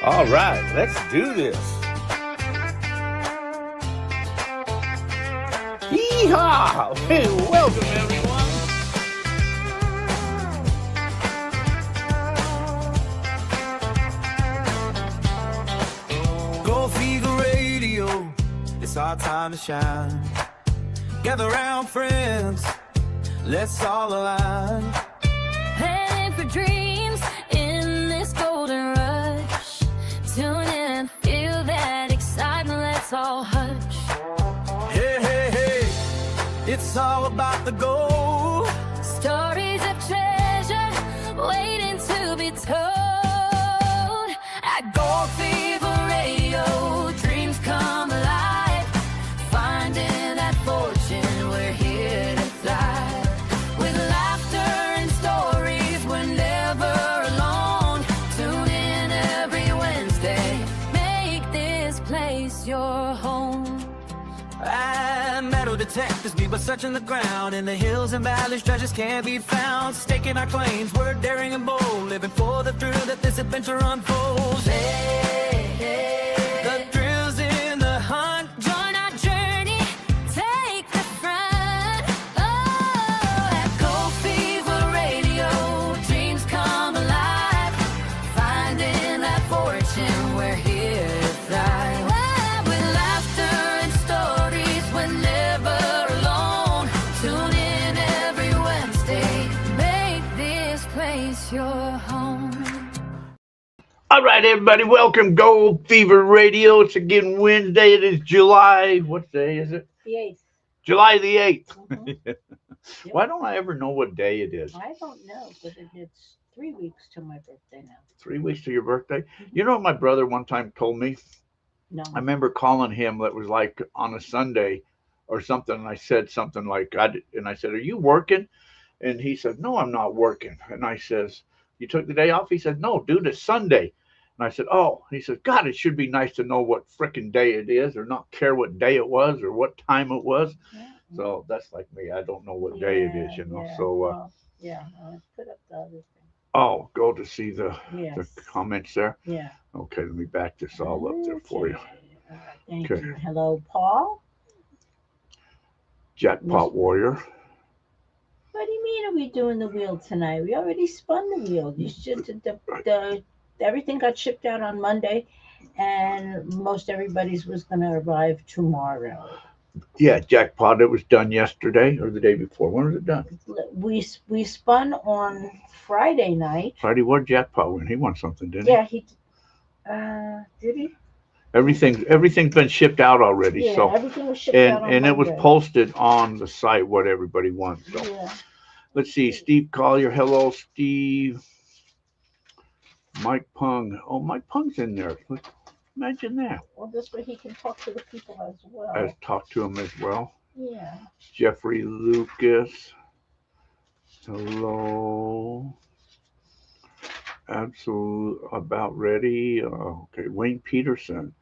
All right, let's do this. Yeehaw! Hey, welcome everyone. Gold Fever Radio, it's our time to shine. Gather round, friends, let's all align. Heading for dreams in this golden rush. Tune in, feel that excitement, let's all hush. Hey, hey, hey, it's all about the gold. Stories of treasure waiting to be told. At Gold Fever Radio, dreams come alive. Finding that fortune, we're here to fly. With laughter and stories, we're never alone. Tune in every Wednesday, make this place your home. And metal detectors be but searching the ground. In the hills and valleys, treasures can't be found. Staking our claims, we're daring and bold. Living for the thrill that this adventure unfolds. Hey, hey. The thrills in the hunt. Join our journey, take the front. Oh, at Gold Fever Radio, dreams come alive. Finding that fortune, we're here to thrive. With laughter and stories, we're never alone. Tune in every Wednesday, make this place your home. All right, everybody, welcome Gold Fever Radio. It's again Wednesday. It is July. What day is it? The 8th. July the 8th. Mhm. Why don't I ever know what day it is? I don't know, but it's 3 weeks to my birthday now. 3 weeks to your birthday? You know what my brother one time told me? No. I remember calling him that was like on a Sunday or something, and I said something like, I said, are you working? And he said, no, I'm not working. And I says, you took the day off? He said, no, dude, it's Sunday. And I said, oh. He said, God, it should be nice to know what frickin' day it is or not care what day it was or what time it was. Yeah. So that's like me. I don't know what day it is, you know. Yeah. So, Well, yeah, I'll put up the other thing. oh, go to see the Yes. comments there. Yeah. Okay, let me back this all up there for you. Okay. All right, thank Okay. you. Hello, Paul. Jackpot Warrior. What do you mean are we doing the wheel tonight? We already spun the wheel. You should the everything got shipped out on Monday, and most everybody's was going to arrive tomorrow. Yeah, Jackpot. It was done yesterday or the day before. When was it done? We spun on Friday night. Friday. What Jackpot win? He won something, didn't he? Yeah, he did he? Everything's been shipped out already. Yeah, So everything was shipped out on and it was Monday. posted on the site what everybody won. So Yeah. let's see. Steve Collier. Hello, Steve. Mike Pung. Oh, Mike Pung's in there. Imagine that. Well, this way he can talk to the people as well. I talked to him as well. Yeah. Jeffrey Lucas. Hello. Absolute about ready. Okay, Wayne Peterson.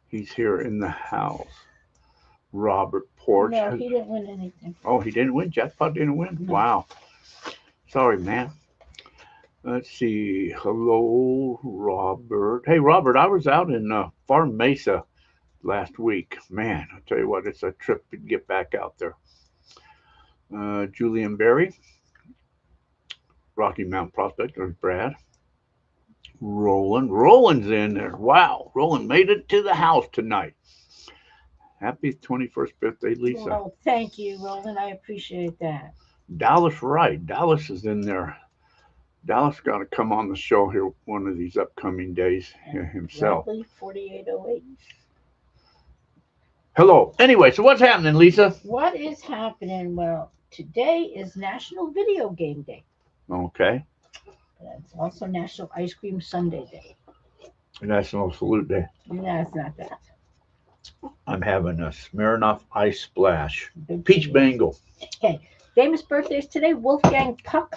He's here in the house. Robert Porch. No, he didn't win anything. Oh, he didn't win. Jackpot didn't win. No. Wow. Sorry, man. Let's see. Hello, Robert. Hey, Robert. I was out in Farm Mesa last week. Man, I tell you what, it's a trip to get back out there. Julian Berry. Rocky Mountain Prospect. There's Brad. Roland's in there. Wow. Roland made it to the house tonight. Happy 21st birthday, Lisa. Well, thank you, Roland. I appreciate that. Dallas Wright. Dallas is in there. Dallas got to come on the show here one of these upcoming days himself. Bradley, 4808. Hello. Anyway, so what's happening, Lisa? What is happening? Well, today is National Video Game Day. Okay. It's also National Ice Cream Sundae Day. National Salute Day. No, it's not that. I'm having a Smirnoff Ice Splash. Big Peach deal. Bangle. Okay. Famous birthdays today. Wolfgang Puck.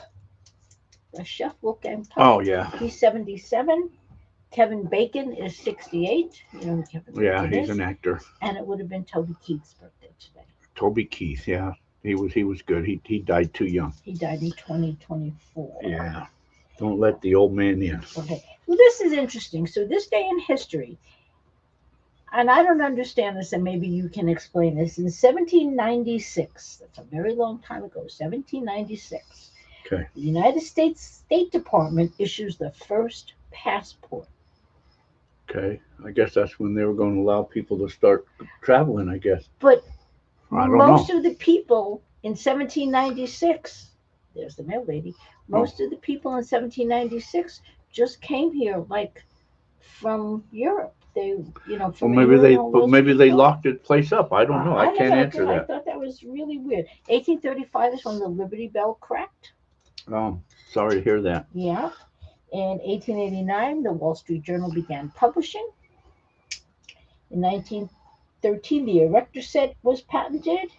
The chef Wolfgang Puck. Oh, yeah. He's 77. Kevin Bacon is 68. You know who Kevin Yeah, Bacon he's is. an actor. And it would have been Toby Keith's birthday today. Toby Keith, yeah. He was good. He died too young. He died in 2024. Yeah. Don't let the old man in. Okay. Well, this is interesting. So this day in history, and I don't understand this, and maybe you can explain this. In 1796, that's a very long time ago, 1796, Okay. the United States State Department issues the first passport. Okay. I guess that's when they were going to allow people to start traveling, I guess. But I don't know. most of the people in 1796, there's the mail lady, most of the people in 1796 just came here like from Europe. They, Well, from England, all those maybe they people. locked the place up. I don't know. I don't can't know. answer I that. thought that was really weird. 1835 is when the Liberty Bell cracked. Oh, sorry to hear that. Yeah. In 1889, the Wall Street Journal began publishing. In 1913, the erector set was patented.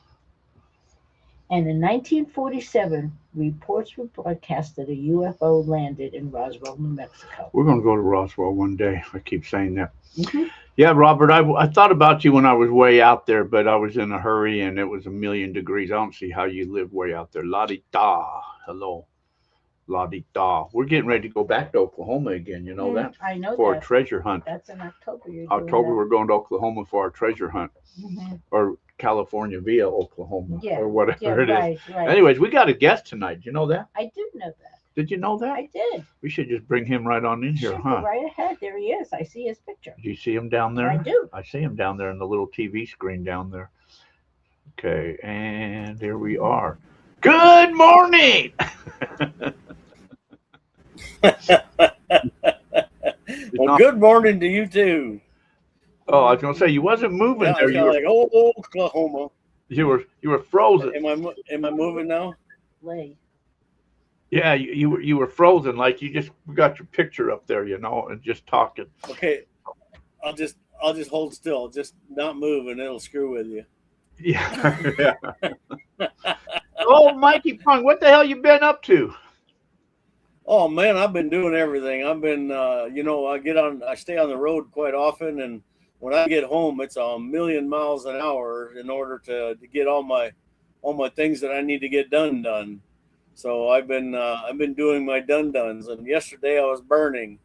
And in 1947, reports were broadcast that a UFO landed in Roswell, New Mexico. We're going to go to Roswell one day. I keep saying that. Hmm. Yeah, Robert, I thought about you when I was way out there, but I was in a hurry and it was a million degrees. I don't see how you live way out there. La di da. Hello. La di da. We're getting ready to go back to Oklahoma again. You know that? I know For a that. treasure hunt. That's in October. You're October, doing we're going to Oklahoma for our treasure hunt, that. or California via Oklahoma, Yeah, or whatever yeah, it is. right. Anyways, we got a guest tonight. You know that? I did know that. Did you know that? I did. We should just bring him right on in here, Shoot, huh? go right ahead. There he is. I see his picture. Do you see him down there? I do. I see him down there in the little TV screen down there. Okay, and there we are. Good morning. Well, good morning to you too. Oh, I was gonna say you wasn't moving Yeah, there. it's kind of like, oh, Oklahoma. You were frozen. Am I moving now? Lay. Yeah, you were frozen. Like you just got your picture up there, and just talking. Okay, I'll just hold still, just not move, and it'll screw with you. Yeah. Yeah. Oh, Mikey Pung, what the hell you been up to? Oh man, I've been doing everything. I've been, I stay on the road quite often, and when I get home, it's a million miles an hour in order to get all my things that I need to get done. So I've been doing my duns, and yesterday I was burning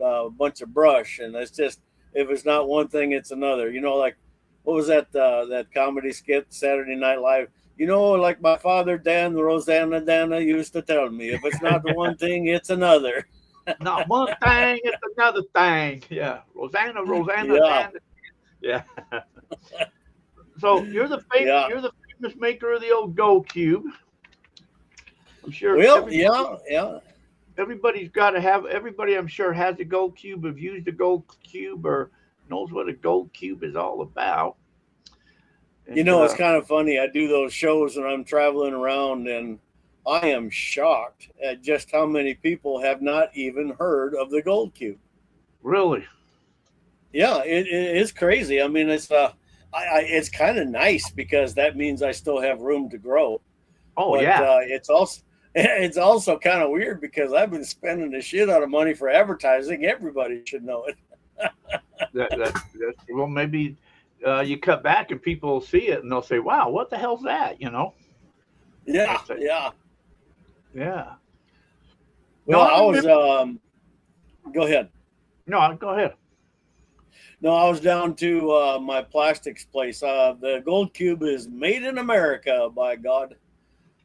a bunch of brush, and it's just, if it's not one thing, it's another. Like what was that comedy skit, Saturday Night Live? Like my father Dan, Rosanna Dana used to tell me, if it's not the one thing, it's another. Not one thing, it's another thing. Yeah, Rosanna, Yeah. Dan. Yeah. So you're the famous maker of the old gold cube. I'm sure. Well, yeah. Everybody's got to have. Everybody, I'm sure, has a gold cube, have used a gold cube, or knows what a gold cube is all about. And, It's kind of funny. I do those shows and I'm traveling around, and I am shocked at just how many people have not even heard of the gold cube. Really. Yeah, it is crazy. I mean, it's kind of nice because that means I still have room to grow. Oh, But, yeah. it's also kind of weird because I've been spending the shit out of money for advertising. Everybody should know it. That's well, maybe you cut back and people will see it and they'll say, "Wow, what the hell's that?" Yeah. Yeah. Well, I was. Go ahead. No, go ahead. No, I was down to my plastics place. The gold cube is made in America, by God.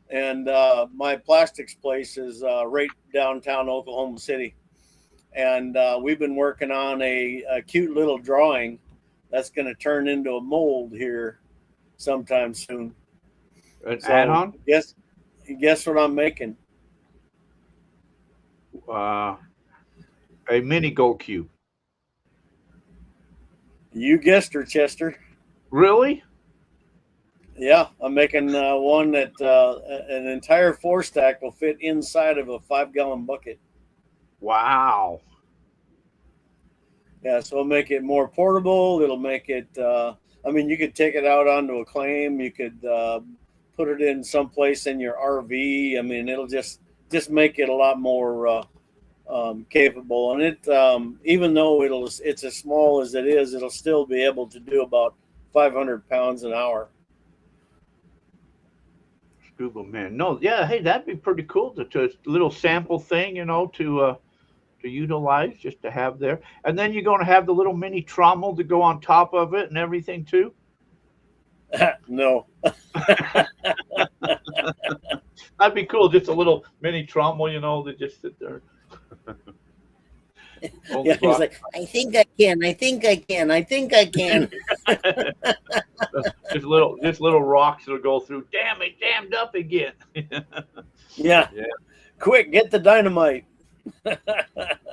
And my plastics place is right downtown Oklahoma City. And we've been working on a cute little drawing that's going to turn into a mold here sometime soon. An add-on? Guess what I'm making? A mini gold cube. You guessed her, Chester. Really? Yeah, I'm making one that an entire 4-stack will fit inside of a 5-gallon bucket. Wow. Yeah, so it'll make it more portable. It'll make it, you could take it out onto a claim. You could put it in someplace in your RV. I mean, it'll just make it a lot more capable. And it, even though it's as small as it is, it'll still be able to do about 500 pounds an hour. Scuba man. No, yeah, hey, that'd be pretty cool to a little sample thing, to to utilize just to have there. And then you're going to have the little mini trommel to go on top of it and everything too. No. That'd be cool. Just a little mini trommel, that just sit there. Yeah, he's like, I think I can. I think I can. I think I can. Just little rocks that'll go through. Damn it, damned up again. Yeah. Quick, get the dynamite.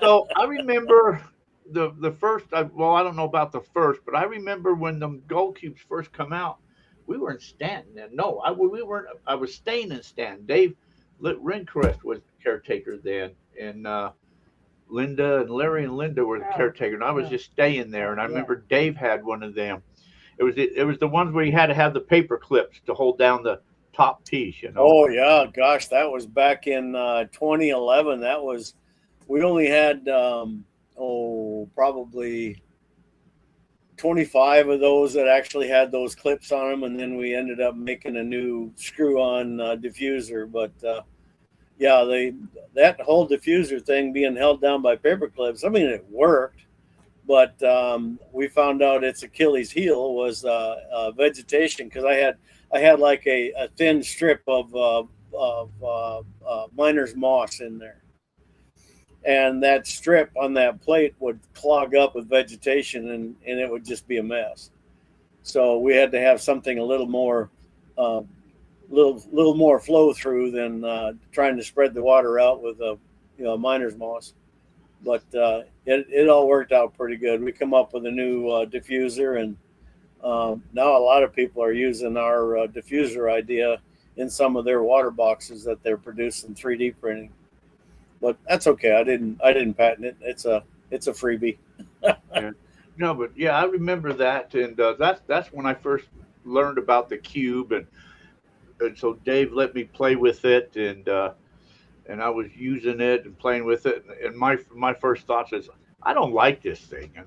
So I remember the first. I don't know about the first, but I remember when the gold cubes first come out. We were in Stanton, and we weren't. I was staying in Stanton. Dave Rencrest was the caretaker then, and Linda and Larry and Linda were the caretaker, and I was just staying there. And I remember Dave had one of them. It was the ones where you had to have the paper clips to hold down the top piece. Oh yeah, gosh, that was back in 2011. That was, we only had probably 25 of those that actually had those clips on them, and then we ended up making a new screw-on diffuser. But yeah, that whole diffuser thing being held down by paper clips, I mean, it worked, but we found out its Achilles heel was vegetation, because I had like a thin strip of miner's moss in there, and that strip on that plate would clog up with vegetation, and it would just be a mess. So we had to have something a little more little more flow through than trying to spread the water out with miner's moss. But it all worked out pretty good. We come up with a new diffuser, and now a lot of people are using our diffuser idea in some of their water boxes that they're producing 3D printing. But that's okay. I didn't patent it. It's a freebie. Yeah. No, but yeah, I remember that, and that's when I first learned about the cube, and so Dave let me play with it, and I was using it and playing with it, and my first thoughts is, I don't like this thing, And,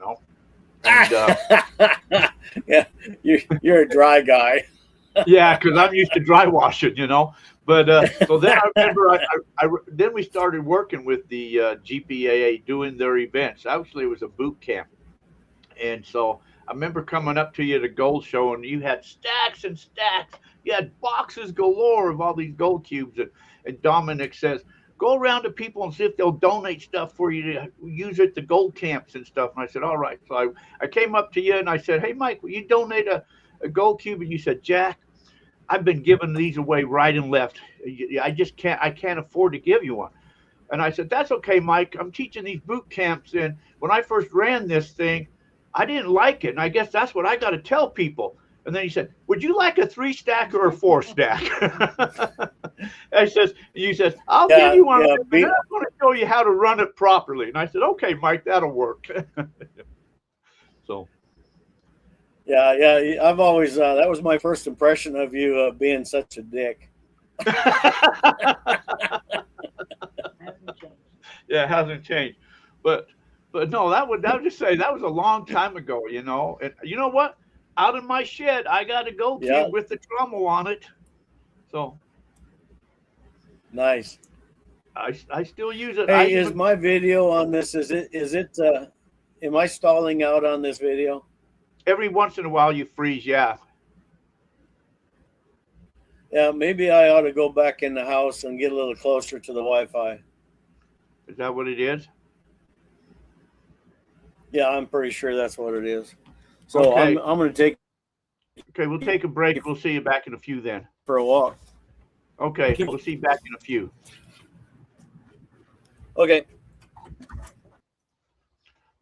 yeah, you're a dry guy. Yeah, because I'm used to dry washing, But so then I remember then we started working with the GPAA doing their events. Actually, it was a boot camp. And so I remember coming up to you at a gold show, and you had stacks and stacks. You had boxes galore of all these gold cubes. And Dominic says, go around to people and see if they'll donate stuff for you to use at the gold camps and stuff. And I said, all right. So I came up to you and I said, hey, Mike, will you donate a gold cube? And you said, Jack, I've been giving these away right and left. I can't afford to give you one. And I said, that's okay, Mike. I'm teaching these boot camps. And when I first ran this thing, I didn't like it. And I guess that's what I got to tell people. And then he said, would you like a 3-stack or a 4-stack? You said, I'll give you one. And I'm going to show you how to run it properly. And I said, okay, Mike, that'll work. So. Yeah. I've always, that was my first impression of you being such a dick. Yeah, it hasn't changed. But no, that would just say that was a long time ago, And you know what? Out in my shed, I got a gold cube with the trommel on it. So nice. I still use it. Hey, is my video on this? Is it? Am I stalling out on this video? Every once in a while, you freeze. Yeah. Yeah, maybe I ought to go back in the house and get a little closer to the Wi-Fi. Is that what it is? Yeah, I'm pretty sure that's what it is. So okay. I'm going to take. Okay, we'll take a break. We'll see you back in a few then. For a walk. Okay, we'll see you back in a few. Okay.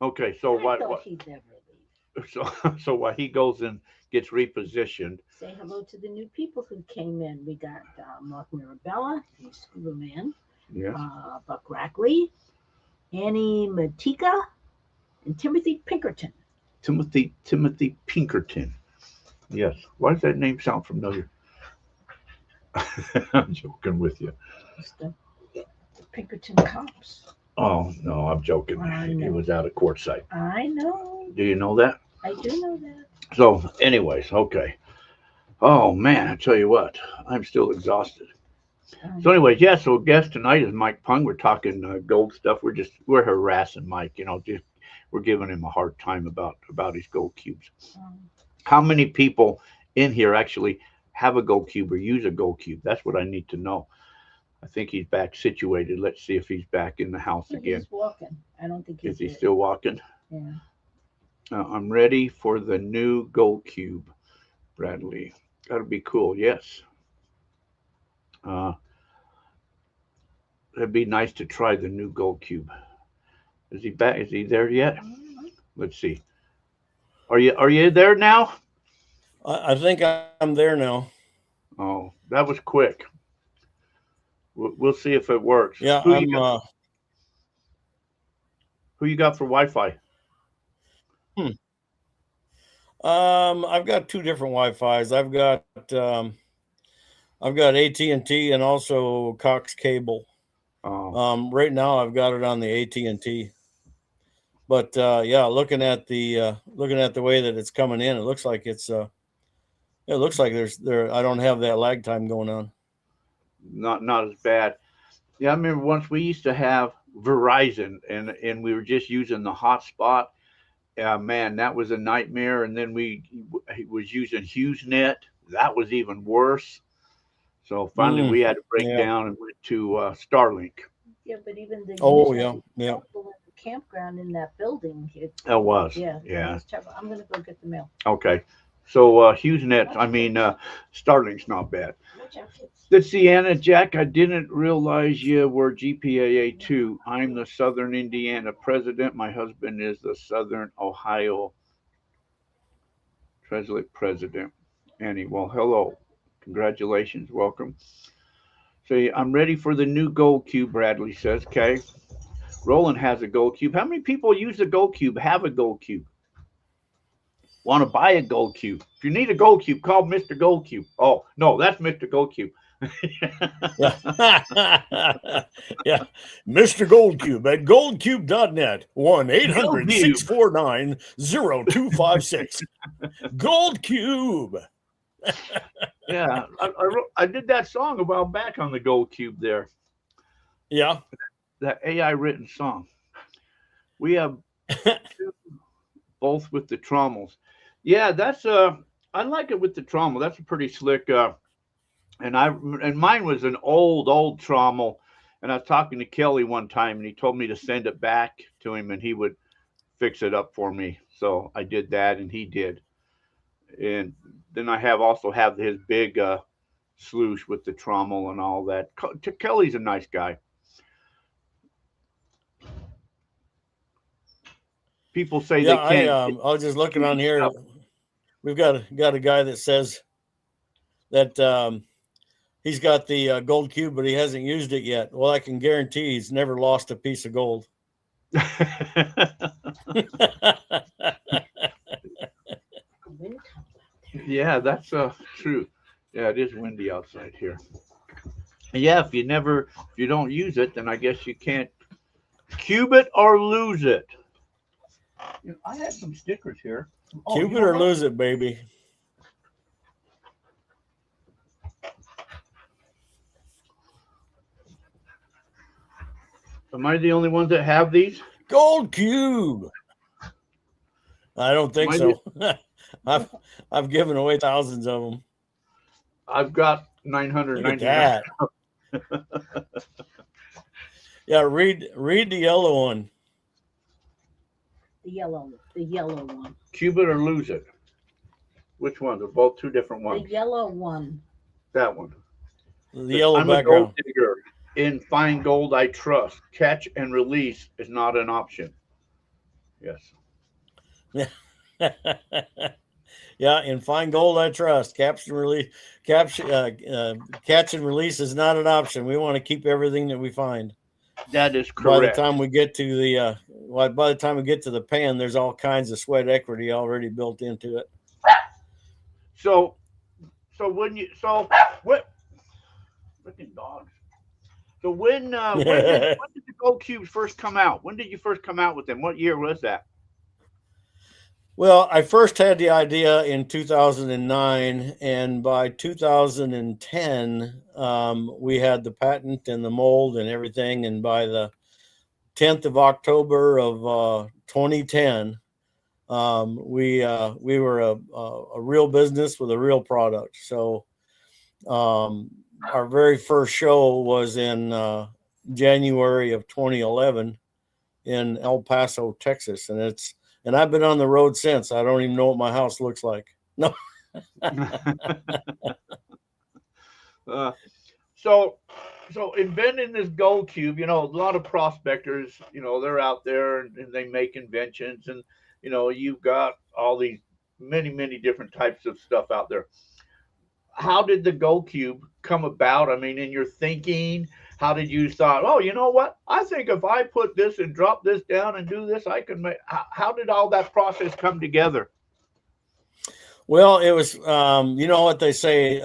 Okay, so so while he goes and gets repositioned. Say hello to the new people who came in. We got Mark Mirabella, he's Scuba Man. Yes. Buck Rackley, Annie Matika, and Timothy Pinkerton. Timothy Pinkerton. Yes. Why does that name sound familiar? I'm joking with you. It's the Pinkerton cops. Oh, no, I'm joking. He was out of court site. I know. Do you know that? I do know that. So, anyways, okay. Oh, man, I tell you what, I'm still exhausted. So, anyways, yeah. So, guest tonight is Mike Pung. We're talking gold stuff. We're harassing Mike. Just we're giving him a hard time about his gold cubes. How many people in here actually have a gold cube or use a gold cube? That's what I need to know. I think he's back situated. Let's see if he's back in the house again. He's walking. I don't think he's. Is he still walking? Yeah. I'm ready for the new gold cube, Bradley. That'll be cool. Yes. It'd be nice to try the new gold cube. Is he back? Is he there yet? Let's see. Are you there now? I think I'm there now. Oh, that was quick. We'll see if it works. Yeah, Who you got for Wi-Fi? I've got two different Wi-Fi's. I've got AT&T and also Cox Cable. Oh. Right now I've got it on the AT&T. But yeah, looking at the way that it's coming in, it looks like there's I don't have that lag time going on. Not as bad. Yeah, I remember once we used to have Verizon and we were just using the hotspot. Man, that was a nightmare. And then we was using HughesNet. That was even worse. So finally we had to break down and went to Starlink. Yeah, but even the yeah. campground in that building. It was. Yeah. Yeah. I'm gonna go get the mail. Okay. So HughesNet, Starlink's not bad. Let's see, Anna, Jack, I didn't realize you were GPAA 2. I'm the Southern Indiana president. My husband is the Southern Ohio president. Annie, well, hello. Congratulations. Welcome. So I'm ready for the new gold cube, Bradley says. Okay. Roland has a gold cube. How many people use a gold cube, have a gold cube? Want to buy a gold cube? If you need a gold cube, call Mr. Gold Cube. Oh, no, that's Mr. Gold Cube. Yeah. Yeah. Mr. Gold Cube at goldcube.net. 1-800-649-0256. Gold Cube. Yeah, I did that song a while back on the Gold Cube there. Yeah. That AI written song. We have two, both with the trommels. Yeah, that's I like it with the trommel. That's a pretty slick and mine was an old trommel. And I was talking to Kelly one time and he told me to send it back to him and he would fix it up for me. So I did that and he did. And then I also have his big sloosh with the trommel and all that. Kelly's a nice guy. People say they can't. I was just looking on here. We've got a guy that says that he's got the gold cube, but he hasn't used it yet. Well, I can guarantee he's never lost a piece of gold. Yeah, that's true. Yeah, it is windy outside here. Yeah, if you don't use it, then I guess you can't cube it or lose it. I had some stickers here. Cube it or lose it, baby. Am I the only ones that have these? Gold cube. I don't think so. I've given away thousands of them. I've got 999. Look at that. Yeah, read the yellow one. The yellow one. Cube it or lose it. Which one? They're both two different ones. The yellow one. That one. The yellow I'm background. a gold digger. In fine gold I trust. Catch and release is not an option. Yes. Yeah, in fine gold I trust. Catch and release is not an option. We want to keep everything that we find. That is correct. By the time we get to the pan, there's all kinds of sweat equity already built into it. So what freaking dogs. So when did the gold cubes first come out? When did you first come out with them? What year was that? Well, I first had the idea in 2009, and by 2010, we had the patent and the mold and everything. And by the 10th of October of 2010, we were a real business with a real product. So um, our very first show was in January of 2011 in El Paso, Texas, and I've been on the road since. I don't even know what my house looks like. No. uh, so so inventing this gold cube, a lot of prospectors, they're out there and they make inventions, and you've got all these many different types of stuff out there. How did the gold cube come about? I mean, in your thinking, how did you thought, oh, you know what, I think if I put this and drop this down and do this, I can make, how did all that process come together? Well, it was, you know what they say,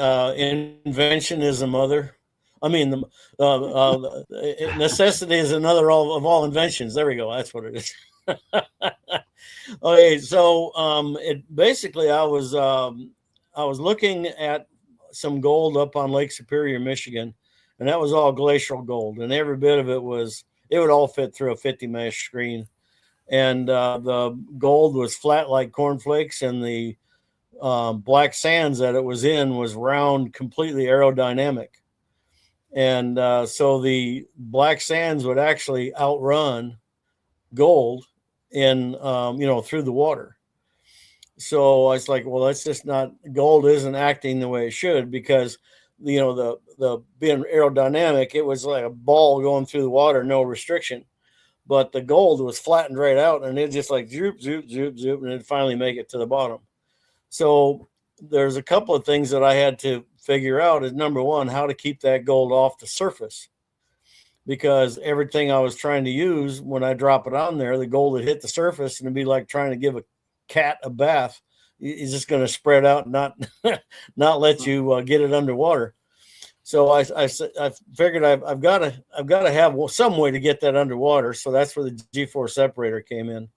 invention is a mother. I mean, the necessity is another of all inventions. There we go. That's what it is. Okay, so it basically I was looking at some gold up on Lake Superior, Michigan, and that was all glacial gold, and every bit of it would all fit through a 50 mesh screen, and the gold was flat like cornflakes, and the black sands that it was in was round, completely aerodynamic, and so the black sands would actually outrun gold in through the water. So I was like, well, that's just not, gold isn't acting the way it should, because the being aerodynamic, it was like a ball going through the water, no restriction. But the gold was flattened right out, and it just like zoop, zoop, zoop, zoop, and it finally make it to the bottom. So there's a couple of things that I had to figure out. Is number one, how to keep that gold off the surface, because everything I was trying to use, when I drop it on there, the gold would hit the surface, and it'd be like trying to give a cat a bath. It's just going to spread out and not not let you get it underwater. So I figured I've got to have some way to get that underwater. So that's where the G4 separator came in.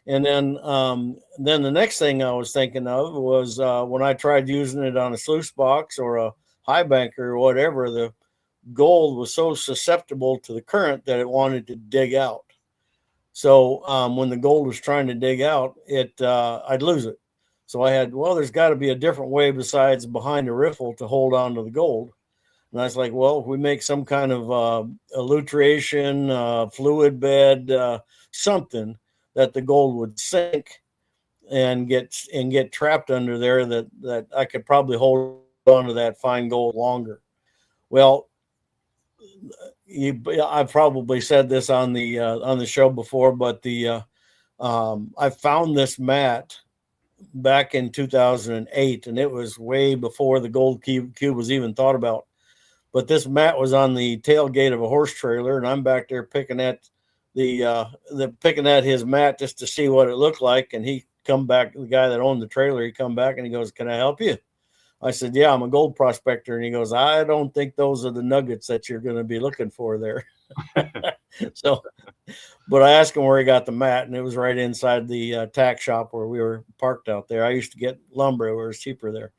And then the next thing I was thinking of was when I tried using it on a sluice box or a high banker or whatever, the gold was so susceptible to the current that it wanted to dig out. So when the gold was trying to dig out, I'd lose it. So I had, well, there's got to be a different way besides behind a riffle to hold on to the gold. And I was like, well, if we make some kind of elutriation, fluid bed, something that the gold would sink and get trapped under there, that I could probably hold on to that fine gold longer. Well, I've probably said this on the show before, but I found this mat back in 2008, and it was way before the gold cube was even thought about. But this mat was on the tailgate of a horse trailer, and I'm back there picking at picking at his mat just to see what it looked like. And he come back, the guy that owned the trailer, he come back and he goes, "Can I help you?" I said, "Yeah, I'm a gold prospector." And he goes, "I don't think those are the nuggets that you're going to be looking for there." So, but I asked him where he got the mat, and it was right inside the tack shop where we were parked out there. I used to get lumber where it was cheaper there.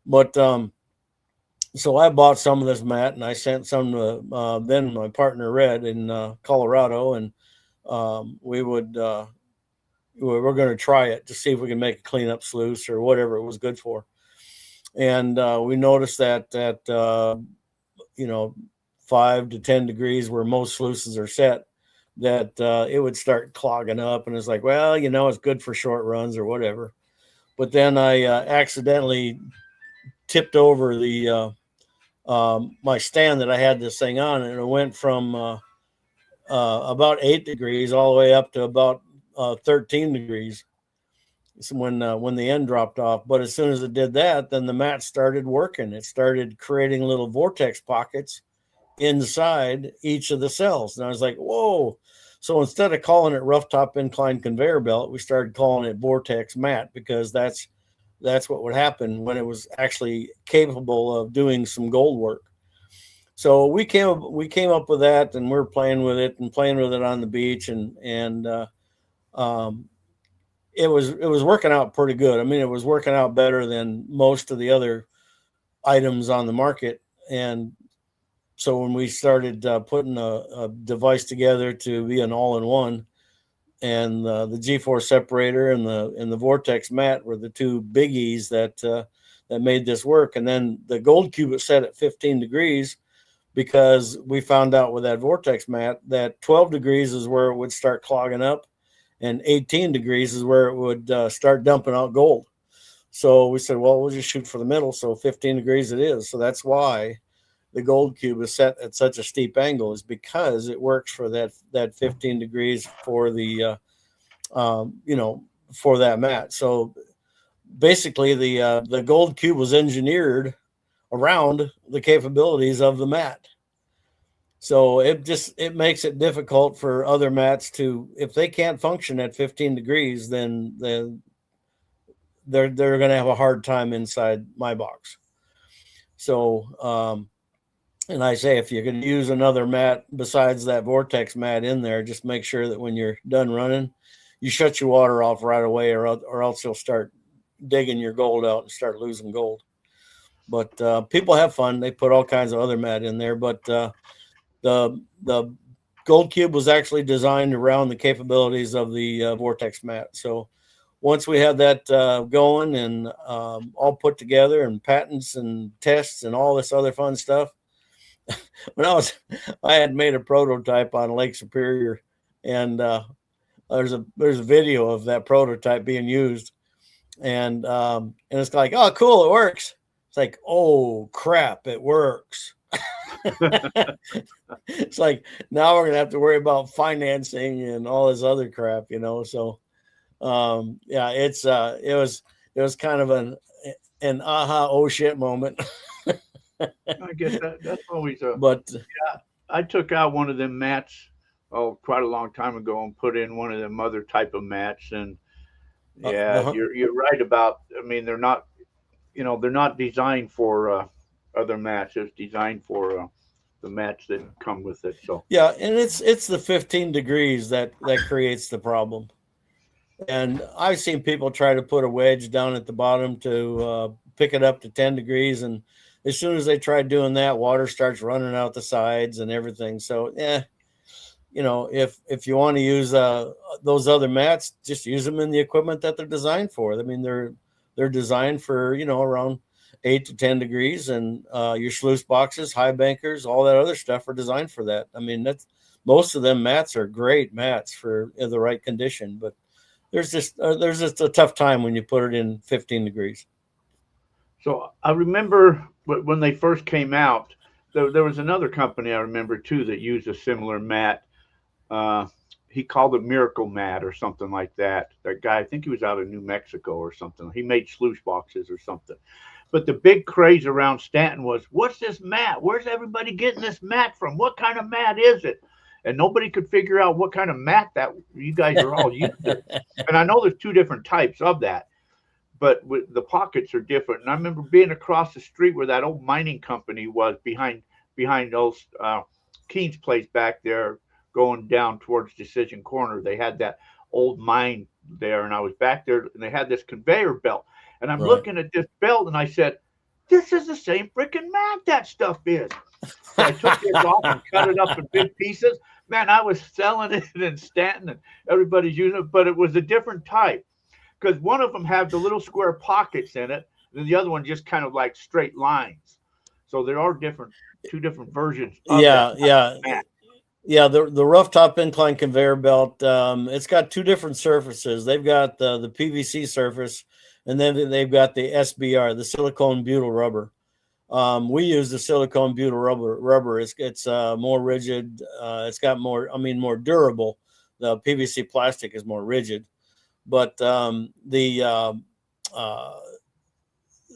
But so I bought some of this mat, and I sent some to then my partner Red in Colorado, and we would we're going to try it to see if we can make a cleanup sluice or whatever it was good for. And we noticed that 5 to 10 degrees where most sluices are set, that it would start clogging up, and it's like, well, it's good for short runs or whatever. But then I accidentally tipped over the my stand that I had this thing on, and it went from about 8 degrees all the way up to about 13 degrees. So when the end dropped off. But as soon as it did that, then the mat started working. It started creating little vortex pockets inside each of the cells. And I was like, whoa. So instead of calling it rough top incline conveyor belt, we started calling it vortex mat, because that's what would happen when it was actually capable of doing some gold work. So we came up with that, and we're playing with it on the beach, and it was working out pretty good. I mean, it was working out better than most of the other items on the market. And so when we started putting a device together to be an all-in-one, and the G-force separator and the vortex mat were the two biggies that made this work. And then the gold cube was set at 15 degrees because we found out with that vortex mat that 12 degrees is where it would start clogging up, and 18 degrees is where it would start dumping out gold. So we said, well, we'll just shoot for the middle. So 15 degrees it is. So that's why the gold cube is set at such a steep angle, is because it works for that 15 degrees for the, for that mat. So basically the gold cube was engineered around the capabilities of the mat. So it makes it difficult for other mats to, if they can't function at 15 degrees, then they're going to have a hard time inside my box. So, and I say, if you're going to use another mat besides that vortex mat in there, just make sure that when you're done running, you shut your water off right away, or else you'll start digging your gold out and start losing gold. But people have fun. They put all kinds of other mat in there. But the gold cube was actually designed around the capabilities of the vortex mat. So once we had that going and all put together, and patents and tests and all this other fun stuff, when I had made a prototype on Lake Superior, and there's a video of that prototype being used, and it's like, oh, cool, it works. It's like, oh crap, it works. It's like, now we're gonna have to worry about financing and all this other crap, So yeah, it was kind of an aha, oh shit moment. I guess that's always a. But yeah, I took out one of them mats quite a long time ago and put in one of them other type of mats, and yeah, you're right about. I mean, they're not designed for other mats. It's designed for the mats that come with it. So yeah, and it's the 15 degrees that creates the problem. And I've seen people try to put a wedge down at the bottom to pick it up to 10 degrees, and as soon as they try doing that, water starts running out the sides and everything. So if you want to use those other mats, just use them in the equipment that they're designed for. I mean, they're designed for around 8 to 10 degrees, and your sluice boxes, high bankers, all that other stuff are designed for that. I mean, most of them mats are great mats for the right condition, but there's just a tough time when you put it in 15 degrees. So I remember when they first came out, there was another company I remember too that used a similar mat. He called it Miracle Mat or something like that. That guy, I think he was out of New Mexico or something. He made sluice boxes or something. But the big craze around Stanton was, what's this mat? Where's everybody getting this mat from? What kind of mat is it? And nobody could figure out what kind of mat that you guys are all using. And I know there's two different types of that, but the pockets are different. And I remember being across the street where that old mining company was behind those Keen's place back there, going down towards Decision Corner. They had that old mine there, and I was back there, and they had this conveyor belt. And I'm looking at this belt, and I said, this is the same freaking mat that stuff is. So I took it off and cut it up in big pieces. Man, I was selling it in Stanton, and everybody's using it, but it was a different type. Because one of them had the little square pockets in it, and the other one just kind of like straight lines. So there are two different versions. Yeah. The rough top incline conveyor belt. It's got two different surfaces. They've got the PVC surface, and then they've got the SBR, the silicone butyl rubber. We use the silicone butyl rubber. It's more rigid. It's got more durable. The PVC plastic is more rigid. But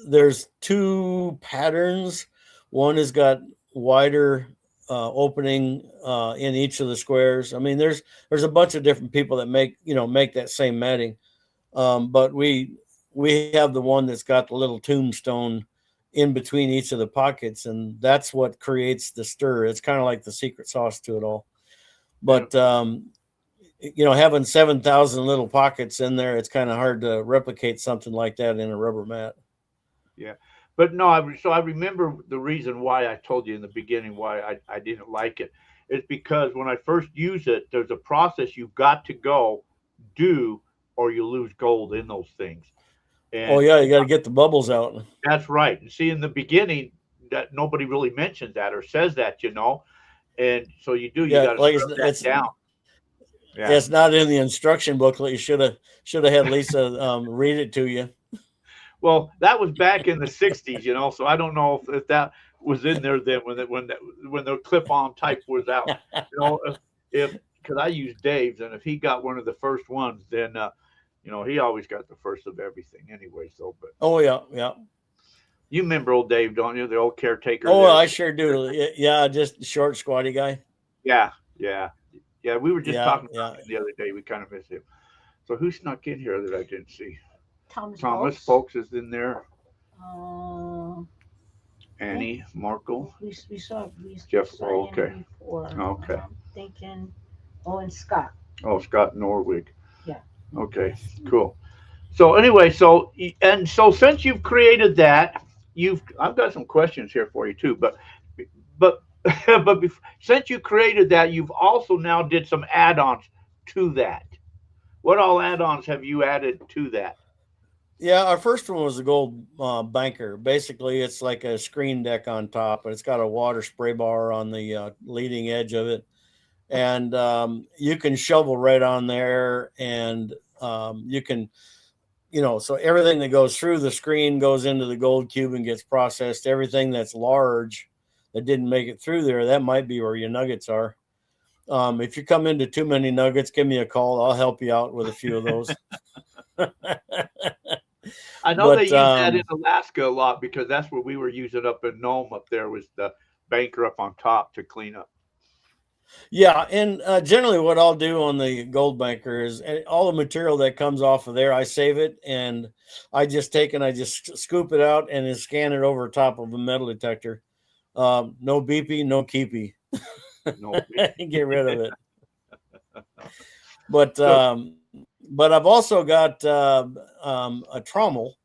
there's two patterns. One has got wider opening in each of the squares. I mean, there's a bunch of different people that make that same matting. But we have the one that's got the little tombstone in between each of the pockets, and that's what creates the stir. It's kind of like the secret sauce to it all. But having 7,000 little pockets in there, it's kind of hard to replicate something like that in a rubber mat. Yeah. But no, so I remember the reason why I told you in the beginning why I didn't like it. It's because when I first use it, there's a process you've got to go do or you lose gold in those things. Oh And yeah, you got to get the bubbles out. that's right. And see, in the beginning, that nobody really mentions that or says that, and so you Yeah, got to like scrub that down. Yeah. it's not in the instruction booklet. You should have had Lisa read it to you. Well, that was back in the '60s, so I don't know if that was in there then when the clip-on type was out. If because I used Dave's, and if he got one of the first ones, then he always got the first of everything anyway. So, but Oh yeah, yeah. you remember old Dave, don't you? The old caretaker Oh, there. I sure do. Yeah, just short, squatty guy. Yeah, yeah, yeah. We were just Yeah, talking yeah. about him the other day. We kind of miss him. So who snuck in here that I didn't see? Thomas Thomas Folks. Folks is in there. Uh, Annie Markle. we Jeff. saw Oh, him okay. before. Okay. Thinking, and Scott. Oh, Scott Norwig. Yeah. Okay, cool. So anyway, so since you've created that, I've got some questions here for you too. But since you created that, you've also now did some add-ons to that. What all add-ons have you added to that? Yeah, our first one was the gold banker. Basically, it's like a screen deck on top, but it's got a water spray bar on the leading edge of it, and you can shovel right on there, and you can, so everything that goes through the screen goes into the gold cube and gets processed. Everything that's large that didn't make it through there, that might be where your nuggets are. If you come into too many nuggets, give me a call. I'll help you out with a few of those. I know they But use that in Alaska a lot because that's what we were using up in Nome. Up there was the banker up on top to clean up. yeah, and generally what I'll do on the gold banker is all the material that comes off of there, I save it, and I just scoop it out and then scan it over top of a metal detector. No beepy, no keepy. No, Get rid of it. But So- but I've also got a trommel,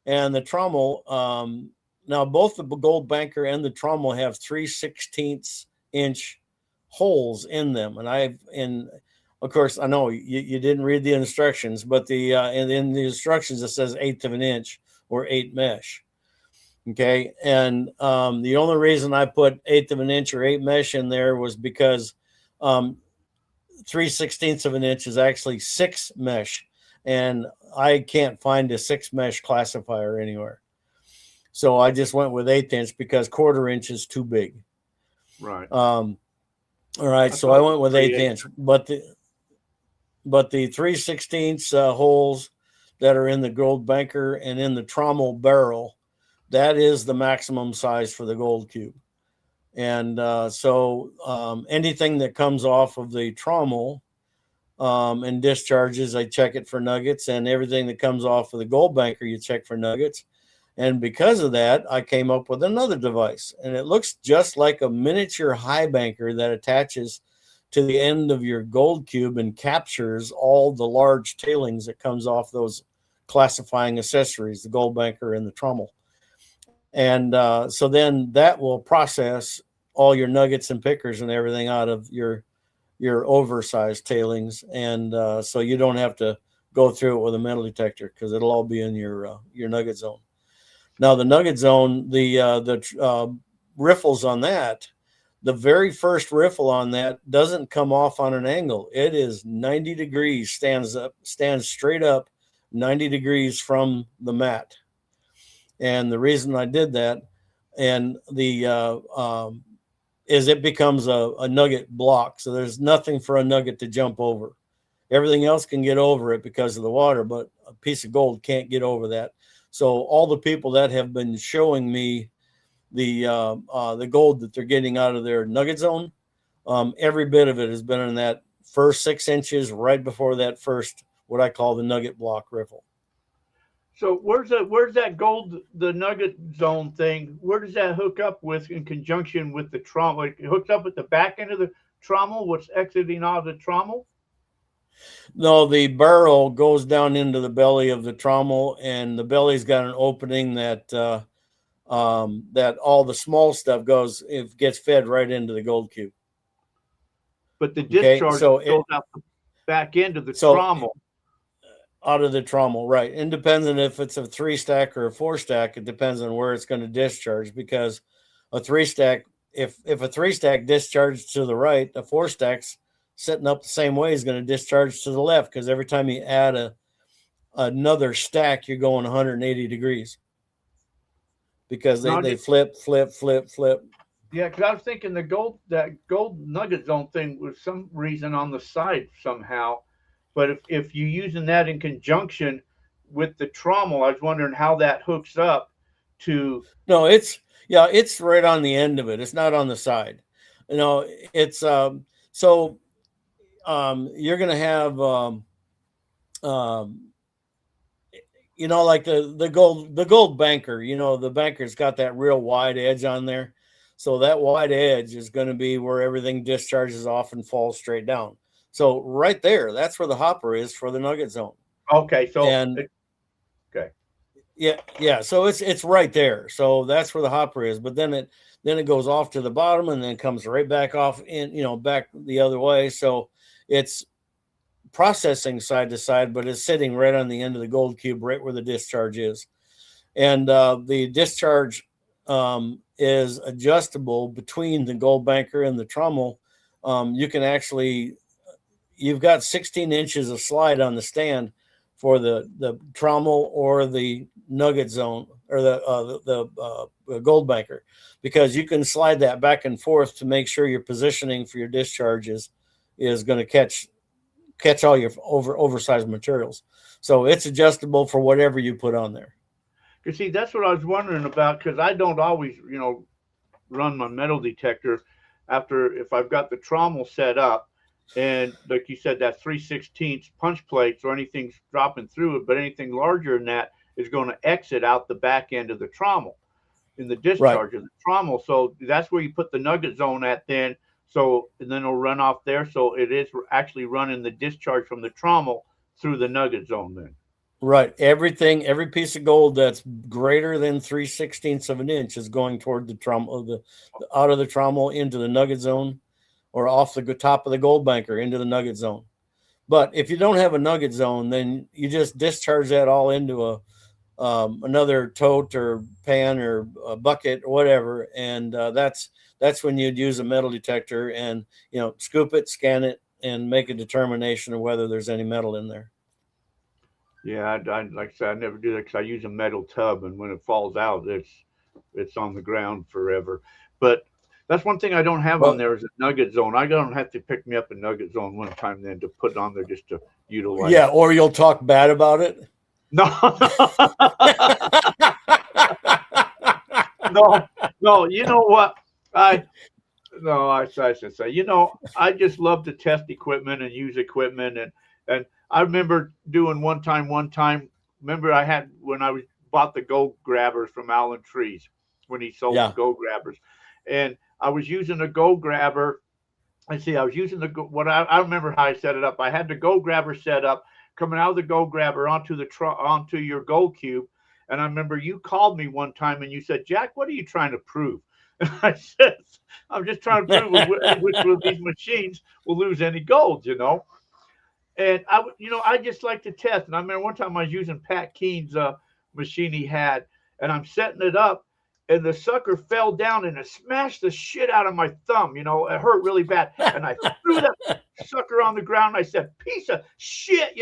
and the trommel now both the gold banker and the trommel have 3/16 inch holes in them, and of course I know you didn't read the instructions, but and in the instructions it says 1/8 of an inch or 8 mesh. Okay, and the only reason I put 1/8 of an inch or 8 mesh in there was because 3/16 of an inch is actually 6 mesh, and I can't find a 6 mesh classifier anywhere. So I just went with 1/8 inch because 1/4 inch is too big. right. All right, I so I thought went with 1/8 inch, but the 3/16 holes that are in the gold banker and in the trommel barrel, that is the maximum size for the gold cube. And so anything that comes off of the trommel and discharges, I check it for nuggets, and everything that comes off of the gold banker, you check for nuggets. And because of that, I came up with another device, and it looks just like a miniature high banker that attaches to the end of your gold cube and captures all the large tailings that comes off those classifying accessories, the gold banker and the trommel. And so then that will process all your nuggets and pickers and everything out of your oversized tailings, and so you don't have to go through it with a metal detector because it'll all be in your nugget zone. Now the nugget zone, the riffles on that, the very first riffle on that doesn't come off on an angle. It is 90 degrees, stands straight up 90 degrees from the mat. And the reason I did that, and is it becomes a nugget block. So there's nothing for a nugget to jump over. Everything else can get over it because of the water, but a piece of gold can't get over that. So all the people that have been showing me the gold that they're getting out of their nugget zone, every bit of it has been in that first 6 inches right before that first, what I call the nugget block riffle. So where's that gold, the nugget zone thing? Where does that hook up with in conjunction with the trommel? It hooks up at the back end of the trommel, what's exiting out of the trommel? No, the barrel goes down into the belly of the trommel, and the belly's got an opening that that all the small stuff it gets fed right into the gold cube. But the Okay, discharge goes out the back end of the so trommel. out of the trommel, right? Independent if it's a 3-stack or a 4-stack, it depends on where it's going to discharge, because a 3-stack, if a 3-stack discharges to the right, a 4-stack's sitting up the same way is going to discharge to the left, because every time you add another stack, you're going 180 degrees, because they flip. Yeah, because I was thinking that gold nugget zone thing was some reason on the side somehow. But if you're using that in conjunction with the trommel, I was wondering how that hooks up to. No, it's right on the end of it. It's not on the side. It's so you're gonna have like the gold banker. The banker's got that real wide edge on there. So that wide edge is going to be where everything discharges off and falls straight down. So right there, that's where the hopper is for the nugget zone. Okay, so okay, yeah. So it's right there. So that's where the hopper is. But then it goes off to the bottom and then comes right back off back the other way. So it's processing side to side, but it's sitting right on the end of the gold cube, right where the discharge is. And the discharge is adjustable between the gold banker and the trommel. You can actually, you've got 16 inches of slide on the stand for the trommel or the nugget zone or the gold banker, because you can slide that back and forth to make sure your positioning for your discharges is going to catch all your oversized materials. So it's adjustable for whatever you put on there. You see, that's what I was wondering about, because I don't always, run my metal detector if I've got the trommel set up, and like you said, that 3/16 punch plates or anything's dropping through it, but anything larger than that is going to exit out the back end of the trommel in the discharge of the trommel. So that's where you put the nugget zone at then. So, and then it'll run off there. So it is actually running the discharge from the trommel through the nugget zone then. Right. Every piece of gold that's greater than 3/16 of an inch is going toward the trommel, out of the trommel into the nugget zone, or off the top of the gold banker into the nugget zone. But if you don't have a nugget zone, then you just discharge that all into another tote or pan or a bucket or whatever, and that's when you'd use a metal detector and scoop it, scan it, and make a determination of whether there's any metal in there. Yeah, I like I said, I never do that because I use a metal tub, and when it falls out, it's on the ground forever. But that's one thing I don't have on there is a nugget zone. I don't have to pick me up a nugget zone one time then to put it on there just to utilize. Yeah, or you'll talk bad about it. No, no. You know what? I should say. I just love to test equipment and use equipment, and I remember doing one time. Remember I had when I bought the gold grabbers from Alan Trees when he sold the gold grabbers, and I was using a gold grabber. I was using I remember how I set it up. I had the gold grabber set up, coming out of the gold grabber onto your gold cube. And I remember you called me one time and you said, "Jack, what are you trying to prove?" And I said, "I'm just trying to prove which of these machines will lose any gold, And I just like to test. And I remember one time I was using Pat Keen's machine he had, and I'm setting it up, and the sucker fell down and it smashed the shit out of my thumb. It hurt really bad. And I threw that sucker on the ground. And I said, "Piece of shit,"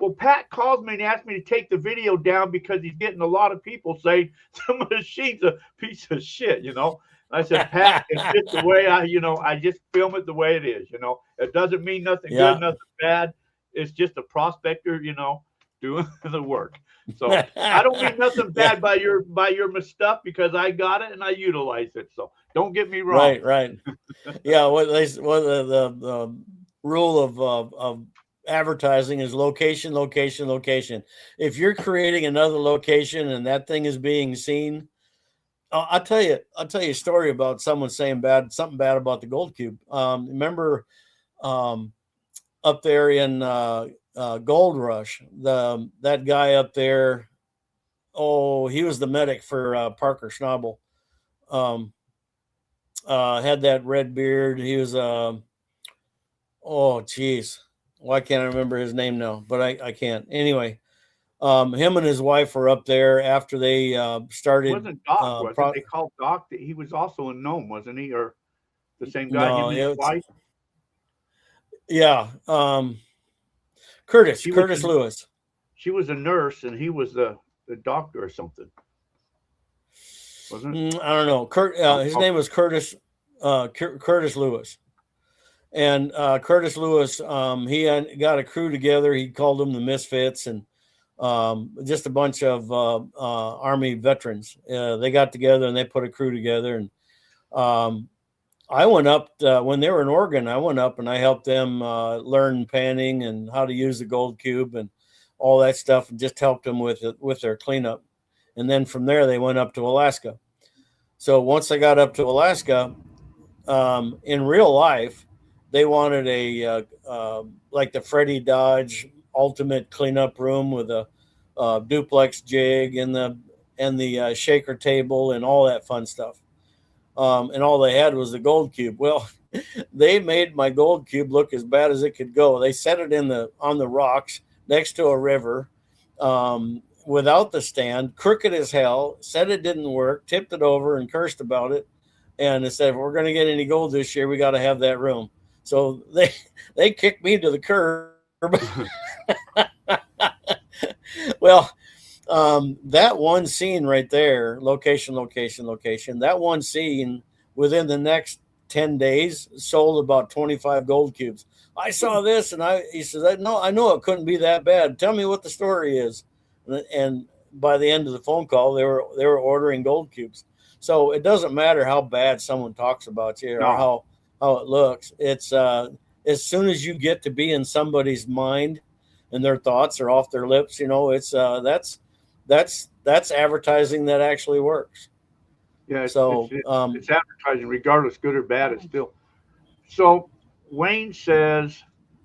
Well, Pat calls me and asked me to take the video down because he's getting a lot of people saying the machine's a piece of shit, And I said, "Pat, it's just the way I just film it the way it is, It doesn't mean nothing good, nothing bad. It's just a prospector, doing the work. So I don't mean nothing bad by your stuff because I got it and I utilize it. So don't get me wrong." Right. Yeah. The rule of advertising is location. If you're creating another location and that thing is being seen, I'll tell you a story about someone saying something bad about the gold cube. Remember, up there in Gold Rush. That guy up there, oh, he was the medic for Parker Schnabel. Um, had that red beard. He was oh geez, why can't I remember his name now? But I can't. Anyway, him and his wife were up there after they It started. wasn't Doc, was it? They called Doc. He was also a gnome, wasn't he? Or the same guy, him No, and his wife? yeah, Curtis She was Lewis. she was a nurse and he was the doctor or something, wasn't it? I don't know. His name was Curtis Curtis Lewis. And Curtis Lewis, he got a crew together. He called them the Misfits, and just a bunch of Army veterans. They got together and they put a crew together. And I went up when they were in Oregon. I went up and I helped them learn panning and how to use the gold cube and all that stuff, and just helped them with their cleanup. And then from there, they went up to Alaska. So once they got up to Alaska, in real life, they wanted a like the Freddie Dodge ultimate cleanup room with a duplex jig and the shaker table and all that fun stuff. And all they had was the gold cube. Well, they made my gold cube look as bad as it could go. They set it on the rocks next to a river, without the stand, crooked as hell. Said it didn't work, tipped it over, and cursed about it. And they said, if we're going to get any gold this year, we got to have that room. So they kicked me to the curb. Well, that one scene right there, location, that one scene within the next 10 days sold about 25 gold cubes. I saw this and he says, I know it couldn't be that bad. Tell me what the story is. And by the end of the phone call, they were ordering gold cubes. So it doesn't matter how bad someone talks about you or how it looks. It's as soon as you get to be in somebody's mind and their thoughts are off their lips, it's that's advertising that actually works. Yeah, So it's advertising, regardless, good or bad. It's still. So Wayne says,